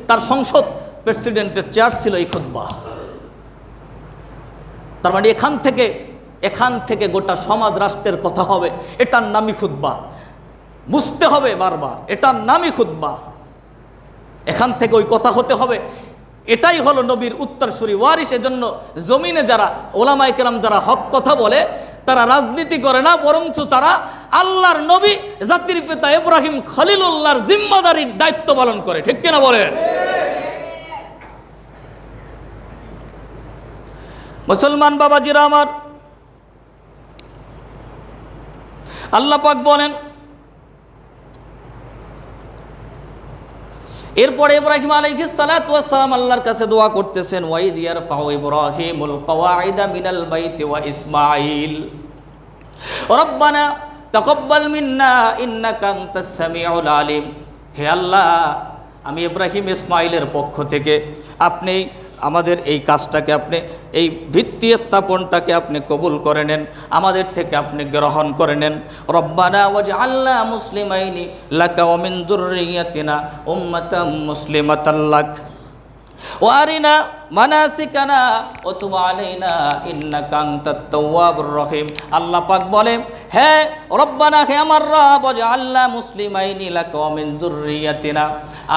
তার সংসদ প্রেসিডেন্টের চেয়ার ছিল এই খুতবা। তার মানে এখান থেকে গোটা সমাজ রাষ্ট্রের কথা হবে, এটার নামই খুতবা। বুঝতে হবে বারবার, এটার নামই খুতবা। এখান থেকে ওই কথা হতে হবে। এটাই হলো নবীর উত্তরসূরি ওয়ারিস। এজন্য জমিনে যারা ওলামায়ে কেরাম যারা হক কথা বলে, তারা রাজনীতি করে না, বরঞ্চ তারা আল্লাহর নবী জাতির পিতা ইব্রাহিম খলিলুল্লাহর জিম্মাদারির দায়িত্ব পালন করে। ঠিক কিনা বলেন? মুসলমান বাবাজিরা আমার, আল্লাহ পাক বলেন, এরপরে ইব্রাহিম আলাইহিস সালাতু ওয়াস সালাম আল্লাহর কাছে দোয়া করতেছেন, ওয়াইদ ইয়ারফাউ ইব্রাহিমুল কওয়াইদা মিনাল বাইতি ওয়া ইসমাঈল রব্বানা তাকাব্বাল মিন্না ইন্নাকা আনতাস সামিউল আলিম। হে আল্লাহ, আমি ইব্রাহিম ইসমাঈলের পক্ষ থেকে আপনি আমাদের এই কাজটাকে, আপনি এই ভিত্তি স্থাপনটাকে আপনি কবুল করে নেন, আমাদের থেকে আপনি গ্রহণ করে নেন। রব্বানা ওয়াজআলনা মুসলিমাইনি লাকা ওয়া মিন যুররিয়াতিনা উম্মাতাম মুসলিমাতাল লাক ওয়া আরিনা মানাসিকানা ওয়া তুব আলাইনা ইন্নাকা আনতাত তাওয়াবুর রহিম। আল্লাহ পাক বলে, হে রব্বানা, হে আমার রব, ওয়াজআলনা মুসলিমাইনি লাকা ওয়া মিন যুররিয়াতিনা,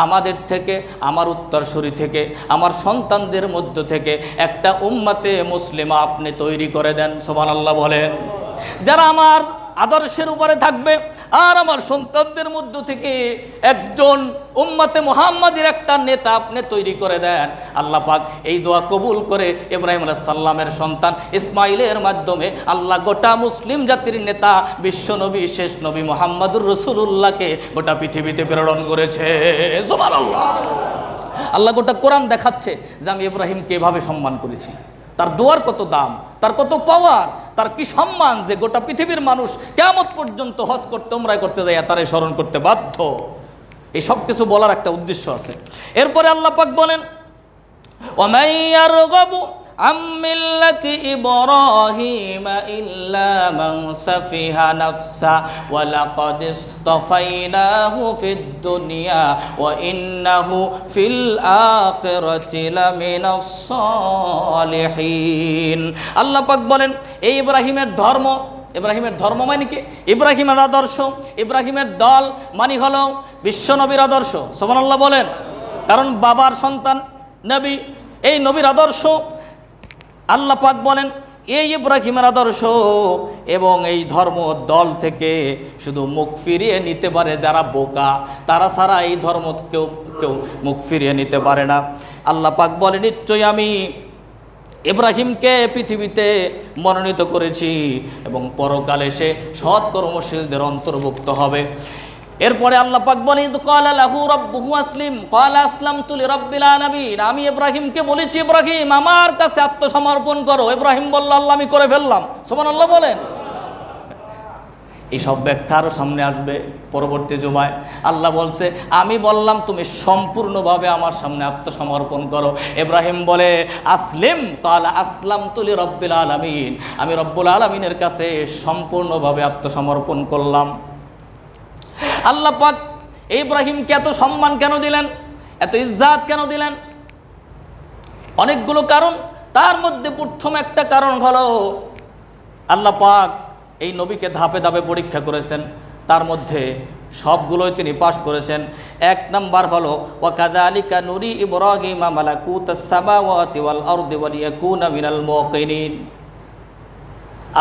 আমাদের থেকে, আমার উত্তরসূরি থেকে, আমার সন্তানদের মধ্য থেকে একটা উম্মতে মুসলিমা আপনি তৈরি করে দেন। সুবহানাল্লাহ বলেন। যারা আমার আদর্শের উপরে থাকবে, আর আমার সন্তানদের মধ্য থেকে একজন উম্মতে মুহাম্মাদের একটা নেতা আপনি তৈরি করে দেন। আল্লাহ পাক এই দোয়া কবুল করে ইব্রাহিম আলাইহিস সালামের সন্তান ইসমাঈলের মাধ্যমে আল্লাহ গোটা মুসলিম জাতির নেতা, বিশ্ব নবী, শেষ নবী মুহাম্মদুর রাসূলুল্লাহকে গোটা পৃথিবীতে প্রেরণ করেছে। সুবহানাল্লাহ। আল্লাহ গোটা কোরআন দেখাচ্ছে যে আমি ইব্রাহিমকে এভাবে সম্মান করেছি। তার দোয়ার কত দাম, তার কত পাওয়ার, তার কি সম্মান, যে গোটা পৃথিবীর মানুষ কিয়ামত পর্যন্ত হজ করতে, উমরা করতে যায়, তারাই স্মরণ করতে বাধ্য। এই সব কিছু বলার একটা উদ্দেশ্য আছে। এরপরে আল্লাহ পাক বলেন, ওয়ামান ইয়ারগাবু আম মিল্লাতি ইব্রাহিম ইল্লা মান সাফিহা নাফসা ওয়া লাকাদ ইসতাফাইনাহু ফিদ দুনিয়া ওয়া ইন্নাহু ফিল আখিরাতি লামিনাস সালিহিন। আল্লাহ পাক বলেন, এই ইব্রাহিমের ধর্ম ইব্রাহিমের ধর্ম মানে কি? ইব্রাহিমের আদর্শ, ইব্রাহিমের দল মানে হলো বিশ্বনবীর আদর্শ। সুবহানাল্লাহ বলেন। কারণ বাবার সন্তান নবী, এই নবীর আদর্শ আল্লাহ পাক বলেন এই ইব্রাহিমের আদর্শ এবং এই ধর্ম দল থেকে শুধু মুখ ফিরিয়ে নিতে পারে যারা বোকা, তারা ছাড়া এই ধর্ম কেউ কেউ মুখ ফিরিয়ে নিতে পারে না। আল্লাহ পাক বলে নিশ্চয়ই আমি ইব্রাহিমকে পৃথিবীতে মনোনীত করেছি এবং পরকালে সে সৎ কর্মশীলদের অন্তর্ভুক্ত হবে। এরপরে আল্লাহ পাক বলেন ইদ ক্বালা লাহু রাব্বুহু আসলিম ক্বালা আসলামতু লিরাব্বিল আলামিন। আমি ইব্রাহিমকে বলেছি ইব্রাহিম আমার কাছে আত্মসমর্পণ করো। ইব্রাহিম বলল আল্লাহ আমি করে ফেললাম। সুবহানাল্লাহ বলেন। এই সব ব্যাখ্যা আরও সামনে আসবে পরবর্তী জুমায়। আল্লাহ বলছে আমি বললাম তুমি সম্পূর্ণভাবে আমার সামনে আত্মসমর্পণ করো। ইব্রাহিম বলে আসলিম ক্বালা আসলামতু লিরাব্বিল আলামিন, আমি রব্বুল আলামিনের কাছে সম্পূর্ণভাবে আত্মসমর্পণ করলাম। আল্লাহ পাক ইব্রাহিমকে এত সম্মান কেন দিলেন, এত ইজ্জাত কেন দিলেন? অনেকগুলো কারণ, তার মধ্যে প্রথম একটা কারণ হলো আল্লাহ পাক এই নবীকে ধাপে ধাপে পরীক্ষা করেছেন, তার মধ্যে সবগুলোই তিনি পাশ করেছেন। এক নাম্বার হলো ওয়াকাযালিকা নুরি ইব্রাহিমা মালাকুতাস সামাওয়াতি ওয়াল আরদি ওয়া লিয়াকুনা মিনাল মুকিনিন।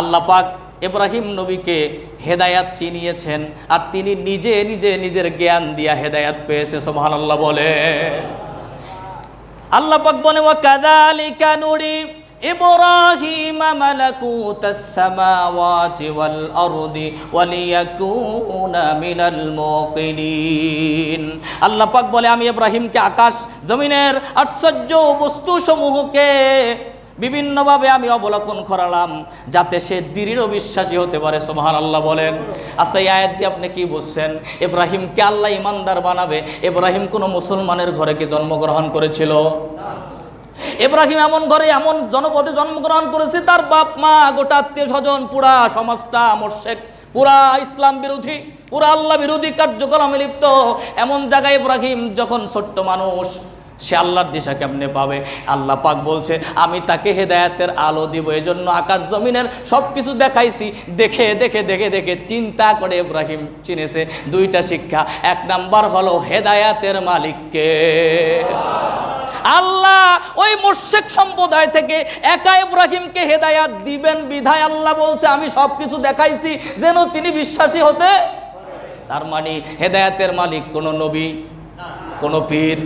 আল্লাহ পাক ইব্রাহিম নবীকে হেদায়াত চিনিয়েছেন আর তিনি নিজে নিজে নিজের জ্ঞান দিয়া হেদায়াত পেয়েছে। সুবহানাল্লাহ বলে। আল্লাহ পাক বলে ওয়াকাযালিকা নুরি ইব্রাহিমা মালাকুতাস সামাওয়াতি ওয়াল আরদি ওয়া লিয়াকুনা মিনাল মুকিনিন। আল্লাহ পাক বলে আমি ইব্রাহিমকে আকাশ জমিনের আশ্চর্য বস্তুসমূহকে বিভিন্নভাবে আমি অবলোকন করালাম যাতে সে দৃঢ় বিশ্বাসী হতে পারে। সুবহানাল্লাহ বলেন। আচ্ছা এই আয়াত দিয়ে আপনি কি বুঝছেন? ইব্রাহিমকে আল্লাহ ইমানদার বানাবে। ইব্রাহিম কোনো মুসলমানের ঘরে কি জন্মগ্রহণ করেছিল? ইব্রাহিম এমন ঘরে এমন জনপদে জন্মগ্রহণ করেছে তার বাপ মা গোটা আত্মীয় স্বজন পুরা সমাজটা মুশরিক, পুরা ইসলাম বিরোধী, পুরা আল্লাহ বিরোধী কার্যক্রমে লিপ্ত। এমন জায়গায় ইব্রাহিম যখন ছোট্ট মানুষ, সে আল্লাহর দিশা কেমনে পাবে? আল্লাহ পাক বলছে আমি তাকে হেদায়েতের আলো দিব। এই জন্য আকাশ জমিনের সব কিছু দেখাইছি। দেখে দেখে দেখে দেখে চিন্তা করে ইব্রাহিম চিনেছে দুইটা শিক্ষা। এক নাম্বার হলো হেদায়েতের মালিককে আল্লাহ। ওই মুশরিক সম্প্রদায় থেকে একা ইব্রাহিমকে হেদায়াত দিবেন বিধায় আল্লাহ বলছে আমি সব কিছু দেখাইছি যেন তিনি বিশ্বাসী হতে। তার মানে হেদায়েতের মালিক কোনো নবী, কোনো পীর,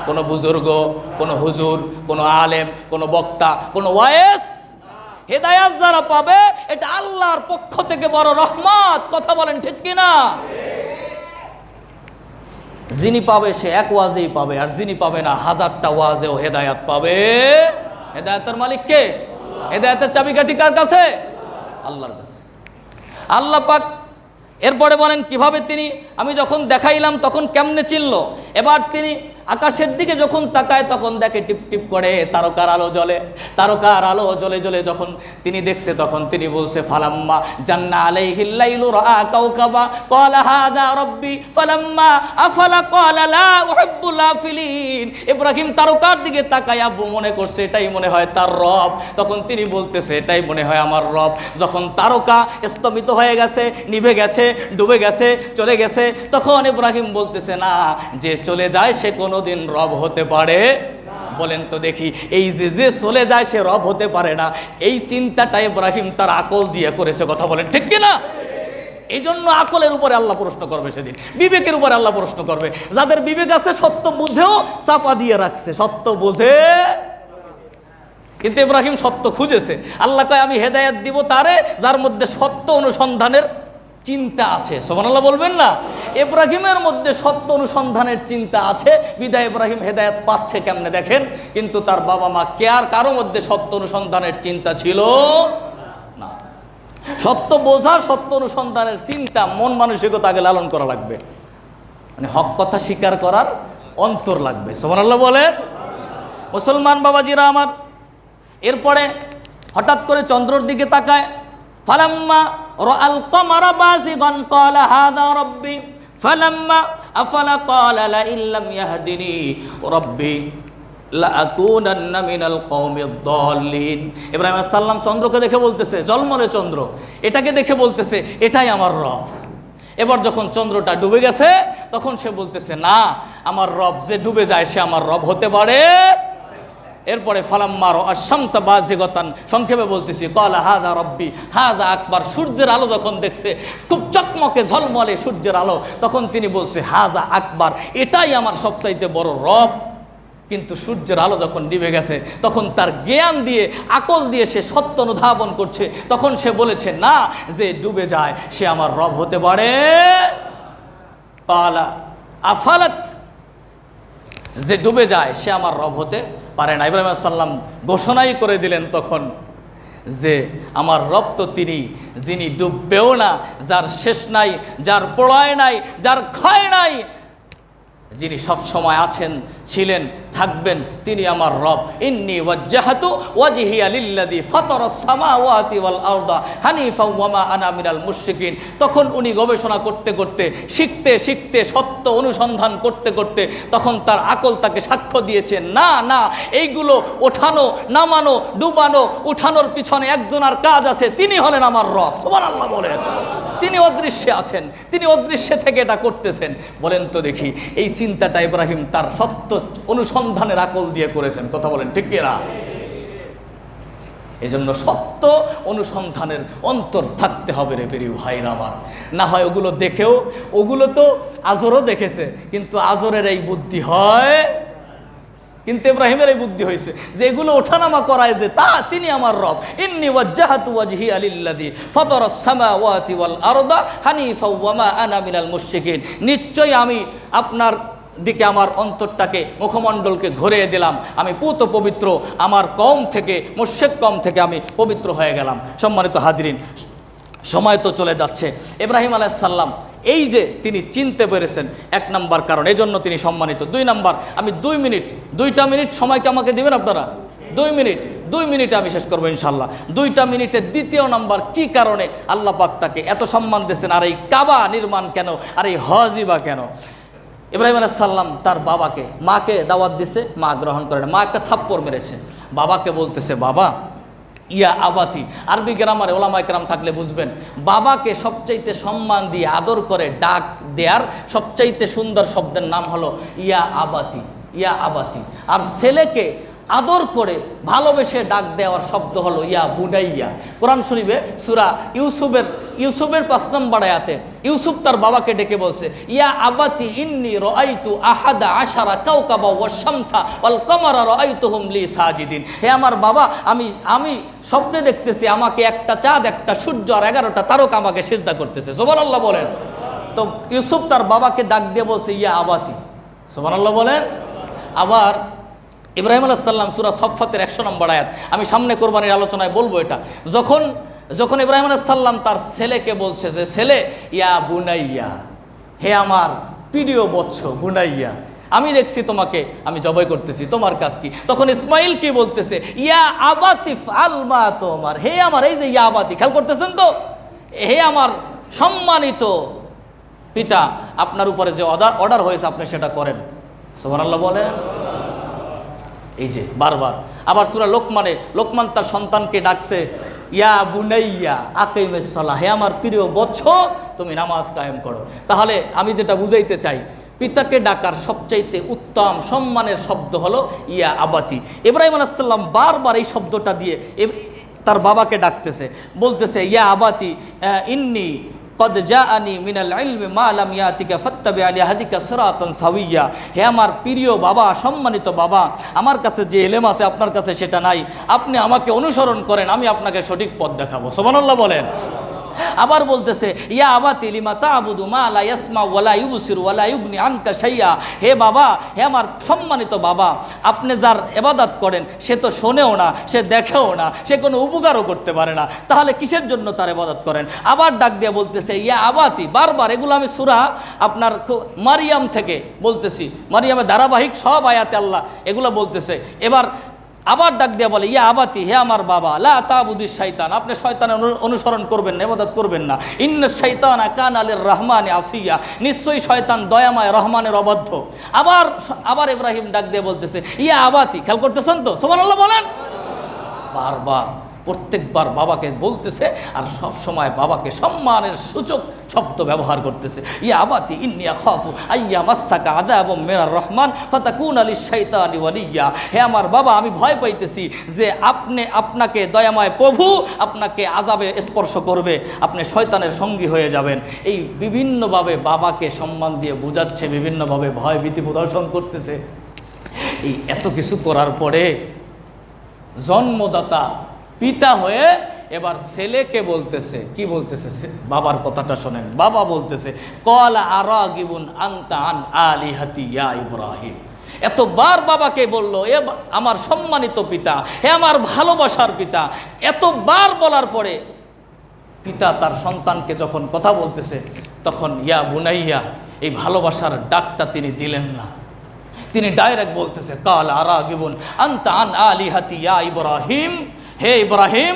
কোনো বুজুর্গ, কোনো হুজুর, কোনো আলেম, কোনো বক্তা, কোনো ওয়াইস। হেদায়াত যারা পাবে এটা আল্লাহর পক্ষ থেকে বড় রহমত। কথা বলেন ঠিক কিনা? যিনি পাবে সে এক ওয়াজেই পাবে, আর যিনি পাবে না হাজারটা ওয়াজেও হেদায়াত পাবে। হেদায়াতের মালিক কে? হেদায়াতের চাবিকাঠি কার কাছে? আল্লাহর কাছে। আল্লাহ পাক এরপরে বলেন কিভাবে তিনি, আমি যখন দেখাইলাম তখন কেমনে চিনল। এবার তিনি আকাশের দিকে যখন তাকায় তখন দেখে টিপ টিপ করে তারকার আলো জ্বলে। তারকার আলো জ্বলে জ্বলে যখন তিনি দেখছে তখন তিনি বলছে ফালাম্মা জান্না আলাইহিল লাইলু রাআ কাওকাবা ক্বালা হাযা রাব্বি ফালাম্মা আফালা ক্বালা লা উহিব্বুল আফিলিন। ইব্রাহিম তারকার দিকে তাকায়া মনে করছে এটাই মনে হয় তার রব। তখন তিনি বলতেছে এটাই মনে হয় আমার রব। যখন তারকা স্তম্ভিত হয়ে গেছে, নিভে গেছে, ডুবে গেছে, চলে গেছে, তখন ইব্রাহিম বলতেছে না, যে চলে যায় সে কোনোদিন রব হতে পারে? বলেন তো দেখি, এই যে চলে যায় সে রব হতে পারে না, এই চিন্তাটা ইব্রাহিম তার আকল দিয়ে করেছে। কথা বলেন ঠিক কিনা? এই জন্য আকলের উপরে আল্লাহ প্রশ্ন করবে সেদিন, বিবেকের উপরে আল্লাহ প্রশ্ন করবে। যাদের বিবেক আছে সত্য বুঝেও চাপা দিয়ে রাখছে, সত্য বুঝে। কিন্তু ইব্রাহিম সত্য খুঁজেছে। আল্লাহ কয় আমি হেদায়েত দিব তারে যার মধ্যে সত্য অনুসন্ধানের চিন্তা আছে। সুবহানাল্লাহ বলবেন না? ইব্রাহিমের মধ্যে সত্য অনুসন্ধানের চিন্তা আছে বিদায় ইব্রাহিম হেদায়েত পাচ্ছে কেমনে দেখেন। কিন্তু তার বাবা মা কে আর কারো মধ্যে সত্য অনুসন্ধানের চিন্তা ছিল না। সত্য বোঝা, সত্য অনুসন্ধানের চিন্তা, মন মানসিকতা আগে লালন করা লাগবে। মানে হক কথা স্বীকার করার অন্তর লাগবে। সুবহানাল্লাহ বলেন। মুসলমান বাবাজিরা আমার, এরপরে হঠাৎ করে চন্দ্রের দিকে তাকায়। ফালাম্মা রাআল কমারা বাযিগান ক্বালা হাযা রাব্বি ফালাম্মা আফালা ক্বালা লা ইল্লাম ইয়াহদিনি রাব্বি লাআকুনান্না মিনাল কওমিদ দাল্লিন। ইব্রাহিম আলাইহিস সালাম চন্দ্রকে দেখে বলতেছে, জলমলে চন্দ্র, এটাকে দেখে বলতেছে এটাই আমার রব। এবার যখন চন্দ্রটা ডুবে গেছে তখন সে বলতেছে না, আমার রব যে ডুবে যায় সে আমার রব হতে পারে। এরপরে ফালাম্মা রাআ শামসা বাযিগাতান, সংক্ষেপে বলতেছি, ক্বালা হাযা রব্বি হাযা আকবার। সূর্যের আলো যখন দেখছে খুব চকমকে ঝলমলে সূর্যের আলো, তখন তিনি বলছে হাযা আকবার, এটাই আমার সবচাইতে বড় রব। কিন্তু সূর্যের আলো যখন নিভে গেছে তখন তার জ্ঞান দিয়ে, আকল দিয়ে সে সত্য অনুধাবন করছে, তখন সে বলেছে না, যে ডুবে যায় সে আমার রব হতে পারে। ক্বালা আফালাত, যে ডুবে যায় সে আমার রব হতে পারে না। ইব্রাহিম আলাইহিস সালাম ঘোষণাই করে দিলেন তখন যে আমার রব তো তিনি, যিনি ডুববেও না, যার শেষ নাই, যার প্রলয় নাই, যার ক্ষয় নাই, যিনি সব সময় আছেন, ছিলেন, থাকবেন, তিনি আমার রব। ইন্নী ওয়াজ্জাহাতু ওয়াজহিয়া লিল্লাযী ফাতারাস সামাওয়াতি ওয়াল আরদা হানিফা ওয়া মা আনা মিনাল মুশরিকিন। তখন উনি গবেষণা করতে করতে, শিখতে শিখতে, সত্য অনুসন্ধান করতে করতে, তখন তার আকল তাকে সাক্ষ্য দিয়েছে, না না, এইগুলো ওঠানো, নামানো, ডুবানো, উঠানোর পিছনে একজনের কাজ আছে, তিনি হলেন আমার রব। সুবহানাল্লাহ বলেন। তিনি অদৃশ্যে আছেন, তিনি অদৃশ্যে থেকে এটা করতেছেন। বলেন তো দেখি, এই চিন্তাটা ইব্রাহিম তার সত্য অনুসন্ধানের আকল দিয়ে করেছেন। কথা বলেন ঠিক কি না? এই জন্য সত্য অনুসন্ধানের অন্তর থাকতে হবে রে প্রিয় ভাইরা আমার। না হয় ওগুলো দেখেও, ওগুলো তো আজরও দেখেছে, কিন্তু আজরের এই বুদ্ধি হয়, কিন্তু ইব্রাহিমের এই বুদ্ধি হয়েছে যে এগুলো ওঠানামা করায় যে তা তিনি আমার রব। ইন্নী ওয়াজ্জাহাতু ওয়াজহিয়া লিল্লাযী ফাতারাস সামাওয়াতি ওয়াল আরদা হানিফা ওয়া মা আনা মিনাল মুশরিকিন। নিশ্চয়ই আমি আপনার দিকে আমার অন্তরটাকে, মুখমণ্ডলকে ঘুরিয়ে দিলাম, আমি পুত পবিত্র, আমার কওম থেকে, মুশরিক কওম থেকে আমি পবিত্র হয়ে গেলাম। সম্মানিত হাজরিন, সময় তো চলে যাচ্ছে। ইব্রাহিম আলাইহিস সালাম এই যে তিনি চিনতে পেরেছেন, এক নাম্বার কারণ, এই জন্য তিনি সম্মানিত। দুই নাম্বার, আমি 2 মিনিট সময়কে আমাকে দিবেন আপনারা? 2 মিনিটে আমি শেষ করবো ইনশাল্লাহ। 2 মিনিটের দ্বিতীয় নাম্বার, কি কারণে আল্লাহ পাক তাকে এত সম্মান দিয়েছেন, আর এই কাবা নির্মাণ কেন, আর এই হজই বা কেন? ইব্রাহিম আলাইহিস সালাম তার বাবাকে, মাকে দাওয়াত দিছে, মা গ্রহণ করে না, মা একটা থাপ্পড় মেরেছে। বাবাকে বলতেছে, বাবা, ইয়া আবাতি, আরবি গ্রামারে ওলামায়ে কেরাম থাকলে বুঝবেন, বাবাকে সবচাইতে সম্মান দিয়ে আদর করে ডাক দেয়ার সবচাইতে সুন্দর শব্দের নাম হলো ইয়া আবাতি, ইয়া আবাতি। আর ছেলেকে আদর করে ভালোবেসে ডাক দেওয়ার শব্দ হলো ইয়া বুনাইয়া। কোরআন শরীফে সূরা ইউসুফের 5 নম্বর আয়াতে ইউসুফ তার বাবাকে ডেকে বলছে, ইয়া আবাতি ইন্নী রাআইতু আহাদা আশারা কাওকাবা ওয়াশ শামসা ওয়াল কামারা রাআইতুহুম লি সাজিদিন। হে আমার বাবা, আমি স্বপ্নে দেখতেছি আমাকে একটা চাঁদ, একটা সূর্য আর 11টা তারকা আমাকে সিজদা করতেছে। সুবহানাল্লাহ বলেন। তো ইউসুফ তার বাবাকে ডাক দিয়ে বলছে ইয়া আবাতি। সুবহানাল্লাহ বলেন। আবার ইব্রাহিম আলাইহিস সালাম সূরা সফফাতের 100 নম্বর আয়াত, আমি সামনে কোরবানির আলোচনায় বলবো এটা। যখন ইব্রাহিম আলাইহিস সালাম তার ছেলেকে বলছে যে, ছেলে, ইয়া বুনাইয়া, হে আমার প্রিয় বৎস বুনাইয়া, আমি দেখছি তোমাকে আমি জবাই করতেছি, তোমার কাজ কি? তখন ইসমাইল কি বলতেছে, ইয়া আবাতি ফাল মা তোমার, হে আমার, এই যে ইয়া আবাতি, খেয়াল করতেছেন তো, হে আমার সম্মানিত পিতা, আপনার উপরে যে অর্ডার হয়েছে আপনি সেটা করেন। সুবহানাল্লাহ বলেন। এই যে বারবার। আবার সূরা লোকমান তার সন্তানকে ডাকছে, ইয়া বুনাইয়া আকিমিস সালাহ, হে আমার প্রিয় বৎস তুমি নামাজ কায়েম করো। তাহলে আমি যেটা বুঝাইতে চাই, পিতাকে ডাকার সবচাইতে উত্তম সম্মানের শব্দ হলো ইয়া আবাতি। ইব্রাহিম আলাইহিস সালাম বারবার এই শব্দটা দিয়ে তার বাবাকে ডাকতেছে, বলতেছে, ইয়া আবাতি ইন্নী কদ জাআনি মিনাল ইলমি মা লাম ইয়াতিকা ফাত্তাবি'নি আহদিকা সিরাতান সাওয়িয়া। হে আমার প্রিয় বাবা, সম্মানিত বাবা, আমার কাছে যে ইলম আছে আপনার কাছে সেটা নাই, আপনি আমাকে অনুসরণ করেন, আমি আপনাকে সঠিক পথ দেখাবো। সুবহানাল্লাহ বলেন। আবার বলতেছে, ইয়া আবাতি লিমা তা'বুদু মা লা ইয়াসমা ওয়া লা ইউবসিরু ওয়া লা ইউগনি আনকা শাইয়া। হে বাবা, হে আমার সম্মানিত বাবা, আপনি যার ইবাদত করেন সে তো শোনেও না, সে দেখেও না, সে কোনো উপকারও করতে পারে না, তাহলে কিসের জন্য তার ইবাদত করেন? আবার ডাক দিয়ে বলতেছে, ইয়া আবাতি, বারবার। এগুলো আমি সূরা আপনার মারিয়াম থেকে বলতেছি, মারিয়ামের ধারাবাহিক সব আয়াতে আল্লাহ এগুলো বলতেছে। এবার আবার ডাক দিয়ে বলে, ইয়া আবাতি, হে আমার বাবা, লা তাবুদিস শয়তান, আপনি শয়তানের অনুসরণ করবেন না, ইবাদত করবেন না। ইন্নাশ শাইতানা কানা লির রহমানি আসিয়া, নিশ্চয়ই শয়তান দয়াময় রহমানের অবাধ্য। আবার ইব্রাহিম ডাক দিয়ে বলতেছে, ইয়া আবাতি, খেয়াল করতেছেন তো? সুবহানাল্লাহ বলেন। বারবার প্রত্যেকবার বাবাকে বলতেছে, আর সব সময় বাবাকে সম্মানের সূচক শব্দ ব্যবহার করতেছে। ইয়া আবাতি ইন্নী আখাফু আইয়া মাসসাকা আযাবুম মিনার রহমান ফাতাকুনা লিশ-শাইতানি ওয়ালিয়্যা, হে আমার বাবা, আমি ভয় পাইতেছি যে আপনাকে দয়াময় প্রভু আপনাকে আযাবে স্পর্শ করবে, আপনি শয়তানের সঙ্গী হয়ে যাবেন। এই বিভিন্নভাবে বাবাকে সম্মান দিয়ে বোঝাচ্ছে, বিভিন্নভাবে ভয় ভীতি প্রদর্শন করতেছে। এই এত কিছু করার পরে জন্মদাতা পিতা হয়ে এবার ছেলেকে বলতেছে, কি বলতেছে? বাবার কথাটা শোনেন। বাবা বলতেছে, ক্বালা আরাগিবুন আনতা আন আলিহাতি ইয়া ইব্রাহিম। এতবার বাবাকে বলল, এ আমার সম্মানিত পিতা, হে আমার ভালোবাসার পিতা, এতবার বলার পরে পিতা তার সন্তানকে যখন কথা বলতেছে, তখন ইয়া বুনাইয়া, এই ভালোবাসার ডাকটা তিনি দিলেন না। তিনি ডাইরেক্ট বলতেছে, ক্বালা আরাগিবুন আনতা আন আলিহাতি ইয়া ইব্রাহিম, হে ইব্রাহিম,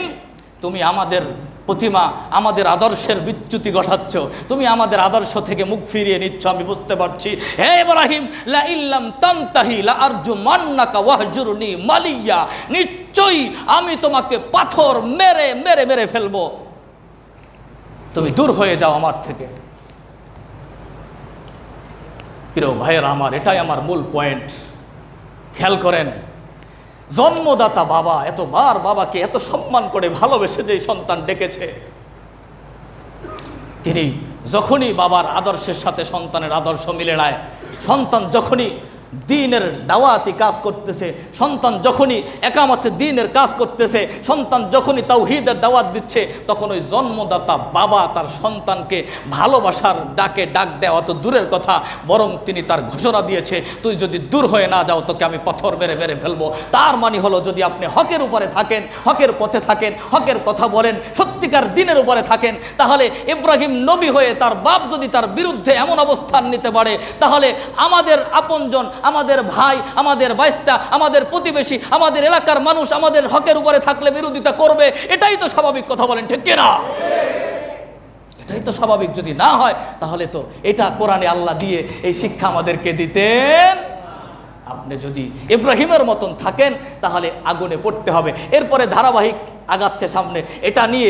তুমি আমাদের প্রতিমা, আমাদের আদর্শের বিচ্যুতি ঘটাচ্ছ, তুমি আমাদের আদর্শ থেকে মুখ ফিরিয়ে নিচ্ছ, আমি বুঝতে পারছি। হে ইব্রাহিম, লা ইল্লাম তানতাহি লা আরজুমান্নাকা ওয়াহজুরনি মালিয়া, নিশ্চয়ই আমি তোমাকে পাথর মেরে মেরে মেরে ফেলবো, তুমি দূর হয়ে যাও আমার থেকে। প্রিয় ভাইয়েরা আমার, এটাই আমার মূল পয়েন্ট। খেয়াল করেন, জন্মদাতা বাবা এতবার বাবাকে এত সম্মান করে ভালোবেসে যে সন্তান ডেকেছে, তিনি যখনই বাবার আদর্শের সাথে সন্তানের আদর্শ মিলে নেয়, সন্তান যখনই দ্বীনের দাওয়াতি কাজ করতেছে, সন্তান যখনই একামতে দ্বীনের কাজ করতেছে, সন্তান যখনই তাওহীদের দাওয়াত দিচ্ছে, তখন ওই জন্মদাতা বাবা তার সন্তানকে ভালোবাসার ডাকে ডাক দেওয়া তো দূরের কথা, বরং তিনি তার ঘোষণা দিয়েছে, তুই যদি দূর হয়ে না যাও তোকে আমি পাথর মেরে মেরে ফেলবো। তার মানে হলো, যদি আপনি হকের উপরে থাকেন, হকের পথে থাকেন, হকের কথা বলেন, সত্যিকার দ্বীনের উপরে থাকেন, তাহলে ইব্রাহিম নবী হয়ে তার বাপ যদি তার বিরুদ্ধে এমন অবস্থান নিতে পারে, তাহলে আমাদের আপনজন, আমাদের ভাই, আমাদের বাইস্তা, আমাদের প্রতিবেশী, আমাদের এলাকার মানুষ আমাদের হকের উপরে থাকলে বিরোধিতা করবে। এটাই তো স্বাভাবিক, কথা বলেন ঠিক কিনা? এটাই তো স্বাভাবিক। যদি না হয় তাহলে তো এটা কোরআনে আল্লাহ দিয়ে এই শিক্ষা আমাদেরকে দিতেন। আপনি যদি ইব্রাহিমের মতন থাকেন তাহলে আগুনে পড়তে হবে। এরপরে ধারাবাহিক আগাচ্ছে সামনে, এটা নিয়ে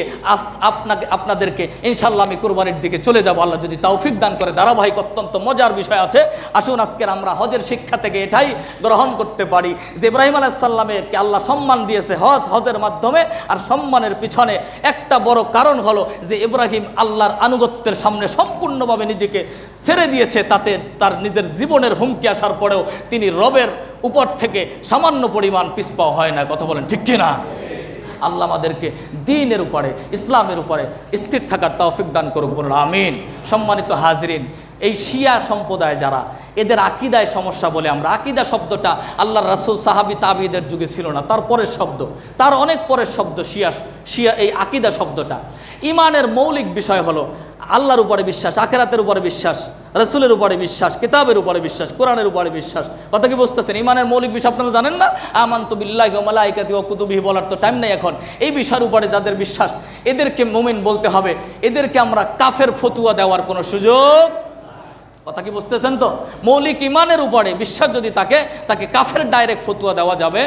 আপনাদেরকে ইনশাল্লাহ আমি কুরবানির দিকে চলে যাব, আল্লাহ যদি তৌফিক দান করে। ধারাবাহিক অত্যন্ত মজার বিষয় আছে। আসুন আজকের আমরা হজের শিক্ষা থেকে এটাই গ্রহণ করতে পারি যে ইব্রাহিম আলাইহিস সালামকে আল্লাহ সম্মান দিয়েছে হজের মাধ্যমে, আর সম্মানের পিছনে একটা বড় কারণ হলো যে ইব্রাহিম আল্লাহর আনুগত্যের সামনে সম্পূর্ণভাবে নিজেকে ছেড়ে দিয়েছে। তাতে তার নিজের জীবনের হুমকি আসার পরেও তিনি রবের উপর থেকে সামান্য পরিমাণ পিছপা হয় না, কথা বলেন ঠিক কিনা? আল্লাহ আমাদেরকে দ্বীনের উপরে, ইসলামের উপরে স্থির থাকার তৌফিক দান করুক, বলুন আমিন। সম্মানিত হাজিরিন, এই শিয়া সম্প্রদায় যারা, এদের আকিদায় সমস্যা বলে আমরা, আকিদা শব্দটা আল্লাহর রাসূল সাহাবী তাবিঈদের যুগে ছিল না, তার পরের শব্দ, তার অনেক পরের শব্দ শিয়া। এই আকিদা শব্দটা ইমানের মৌলিক বিষয় হলো আল্লাহর উপরে বিশ্বাস, আখিরাতের উপরে বিশ্বাস, রাসূলের উপরে বিশ্বাস, কিতাবের উপরে বিশ্বাস, কোরআনের উপরে বিশ্বাস। কথা কি বুঝতেছেন? ইমানের মৌলিক বিষয় আপনারা জানেন না? আমানতু বিল্লাহি ওয়া মালাইকাতিহি ওয়া কুতুবিহি বলার তো টাইম নেই এখন। এই বিষয়ের উপরে যাদের বিশ্বাস, এদেরকে মুমিন বলতে হবে। এদেরকে আমরা কাফের ফতুয়া দেওয়ার কোনো সুযোগ, কথা কি বুঝতেছেন তো? মৌলিক ইমানের উপরে বিশ্বাস যদি থাকে, তাকে কাফের ডাইরেক্ট ফতুয়া দেওয়া যাবে,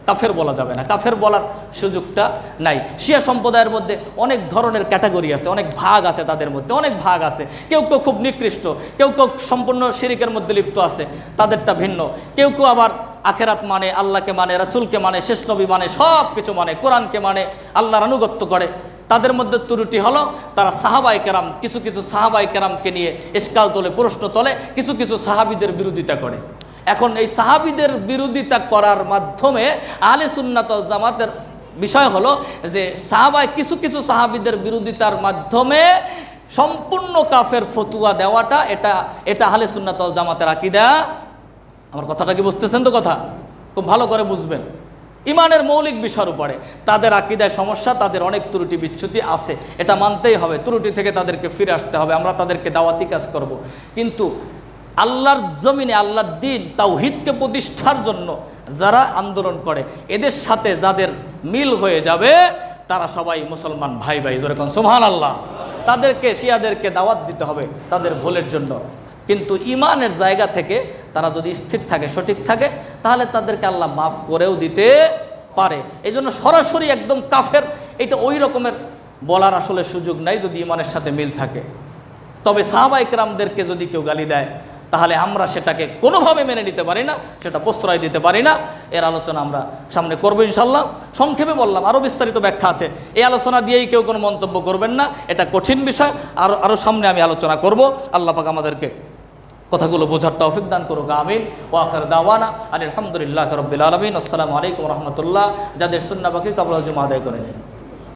কাফের বলা যাবে না, কাফের বলার সুযোগটা নাই। শিয়া সম্প্রদায়ের মধ্যে অনেক ধরনের ক্যাটাগরি আছে, অনেক ভাগ আছে, তাদের মধ্যে অনেক ভাগ আছে। কেউ কেউ খুব নিকৃষ্ট, কেউ কেউ সম্পূর্ণ শিরিকের মধ্যে লিপ্ত আছে, তাদেরটা ভিন্ন। কেউ কেউ আবার আখেরাত মানে, আল্লাহকে মানে, রাসূলকে মানে, শেষ নবী মানে, সব কিছু মানে, কোরআনকে মানে, আল্লাহর আনুগত্য করে। তাদের মধ্যে ত্রুটি হলো তারা সাহাবায়ে কেরাম, কিছু কিছু সাহাবায়ে কেরামকে নিয়ে ইশকাল তোলে, প্রশ্ন তোলে, কিছু কিছু সাহাবীদের বিরোধিতা করে। এখন এই সাহাবীদের বিরোধিতা করার মাধ্যমে আহলে সুন্নাত ওয়াল জামাতের বিষয় হলো যে কিছু কিছু সাহাবীদের বিরোধিতার মাধ্যমে সম্পূর্ণ কাফের ফতুয়া দেওয়াটা, এটা আহলে সুন্নাত ওয়াল জামাতের আকীদা। আমার কথাটা কি বুঝতেছেন তো? কথা খুব ভালো করে বুঝবেন। ইমানের মৌলিক বিষয়ের উপরে তাদের আকীদায় সমস্যা, তাদের অনেক ত্রুটি বিচ্যুতি আছে, এটা মানতেই হবে। ত্রুটি থেকে তাদেরকে ফিরে আসতে হবে, আমরা তাদেরকে দাওয়াতি কাজ করব। কিন্তু আল্লাহর জমিনে আল্লাহর দিন তাওহীদকে প্রতিষ্ঠার জন্য যারা আন্দোলন করে, এদের সাথে যাদের মিল হয়ে যাবে তারা সবাই মুসলমান ভাই ভাই, যেরকম সুবহানাল্লাহ। তাদেরকে শিয়াদেরকে দাওয়াত দিতে হবে তাদের ভুলের জন্য, কিন্তু ইমানের জায়গা থেকে তারা যদি স্থির থাকে, সঠিক থাকে, তাহলে তাদেরকে আল্লাহ মাফ করেও দিতে পারে। এই জন্য সরাসরি একদম কাফের এটা ওই রকমের বলার আসলে সুযোগ নাই যদি ইমানের সাথে মিল থাকে। তবে সাহাবা ইকরামদেরকে যদি কেউ গালি দেয় তাহলে আমরা সেটাকে কোনোভাবে মেনে নিতে পারি না, সেটা প্রশ্রয় দিতে পারি না। এর আলোচনা আমরা সামনে করবো ইনশাল্লাহ। সংক্ষেপে বললাম, আরও বিস্তারিত ব্যাখ্যা আছে, এই আলোচনা দিয়েই কেউ কোনো মন্তব্য করবেন না, এটা কঠিন বিষয়। আরও সামনে আমি আলোচনা করব। আল্লাহ পাক আমাদেরকে কথাগুলো বোঝার তৌফিক দান করুক, আমিন। ওয়া আখির দাওয়ানা আলহামদুলিল্লাহি রাব্বিল আলামিন। আসসালামু আলাইকুম ওয়া রাহমাতুল্লাহ। যাদের সুন্নাহ বাকি কবর জুমা আদায় করে নিন।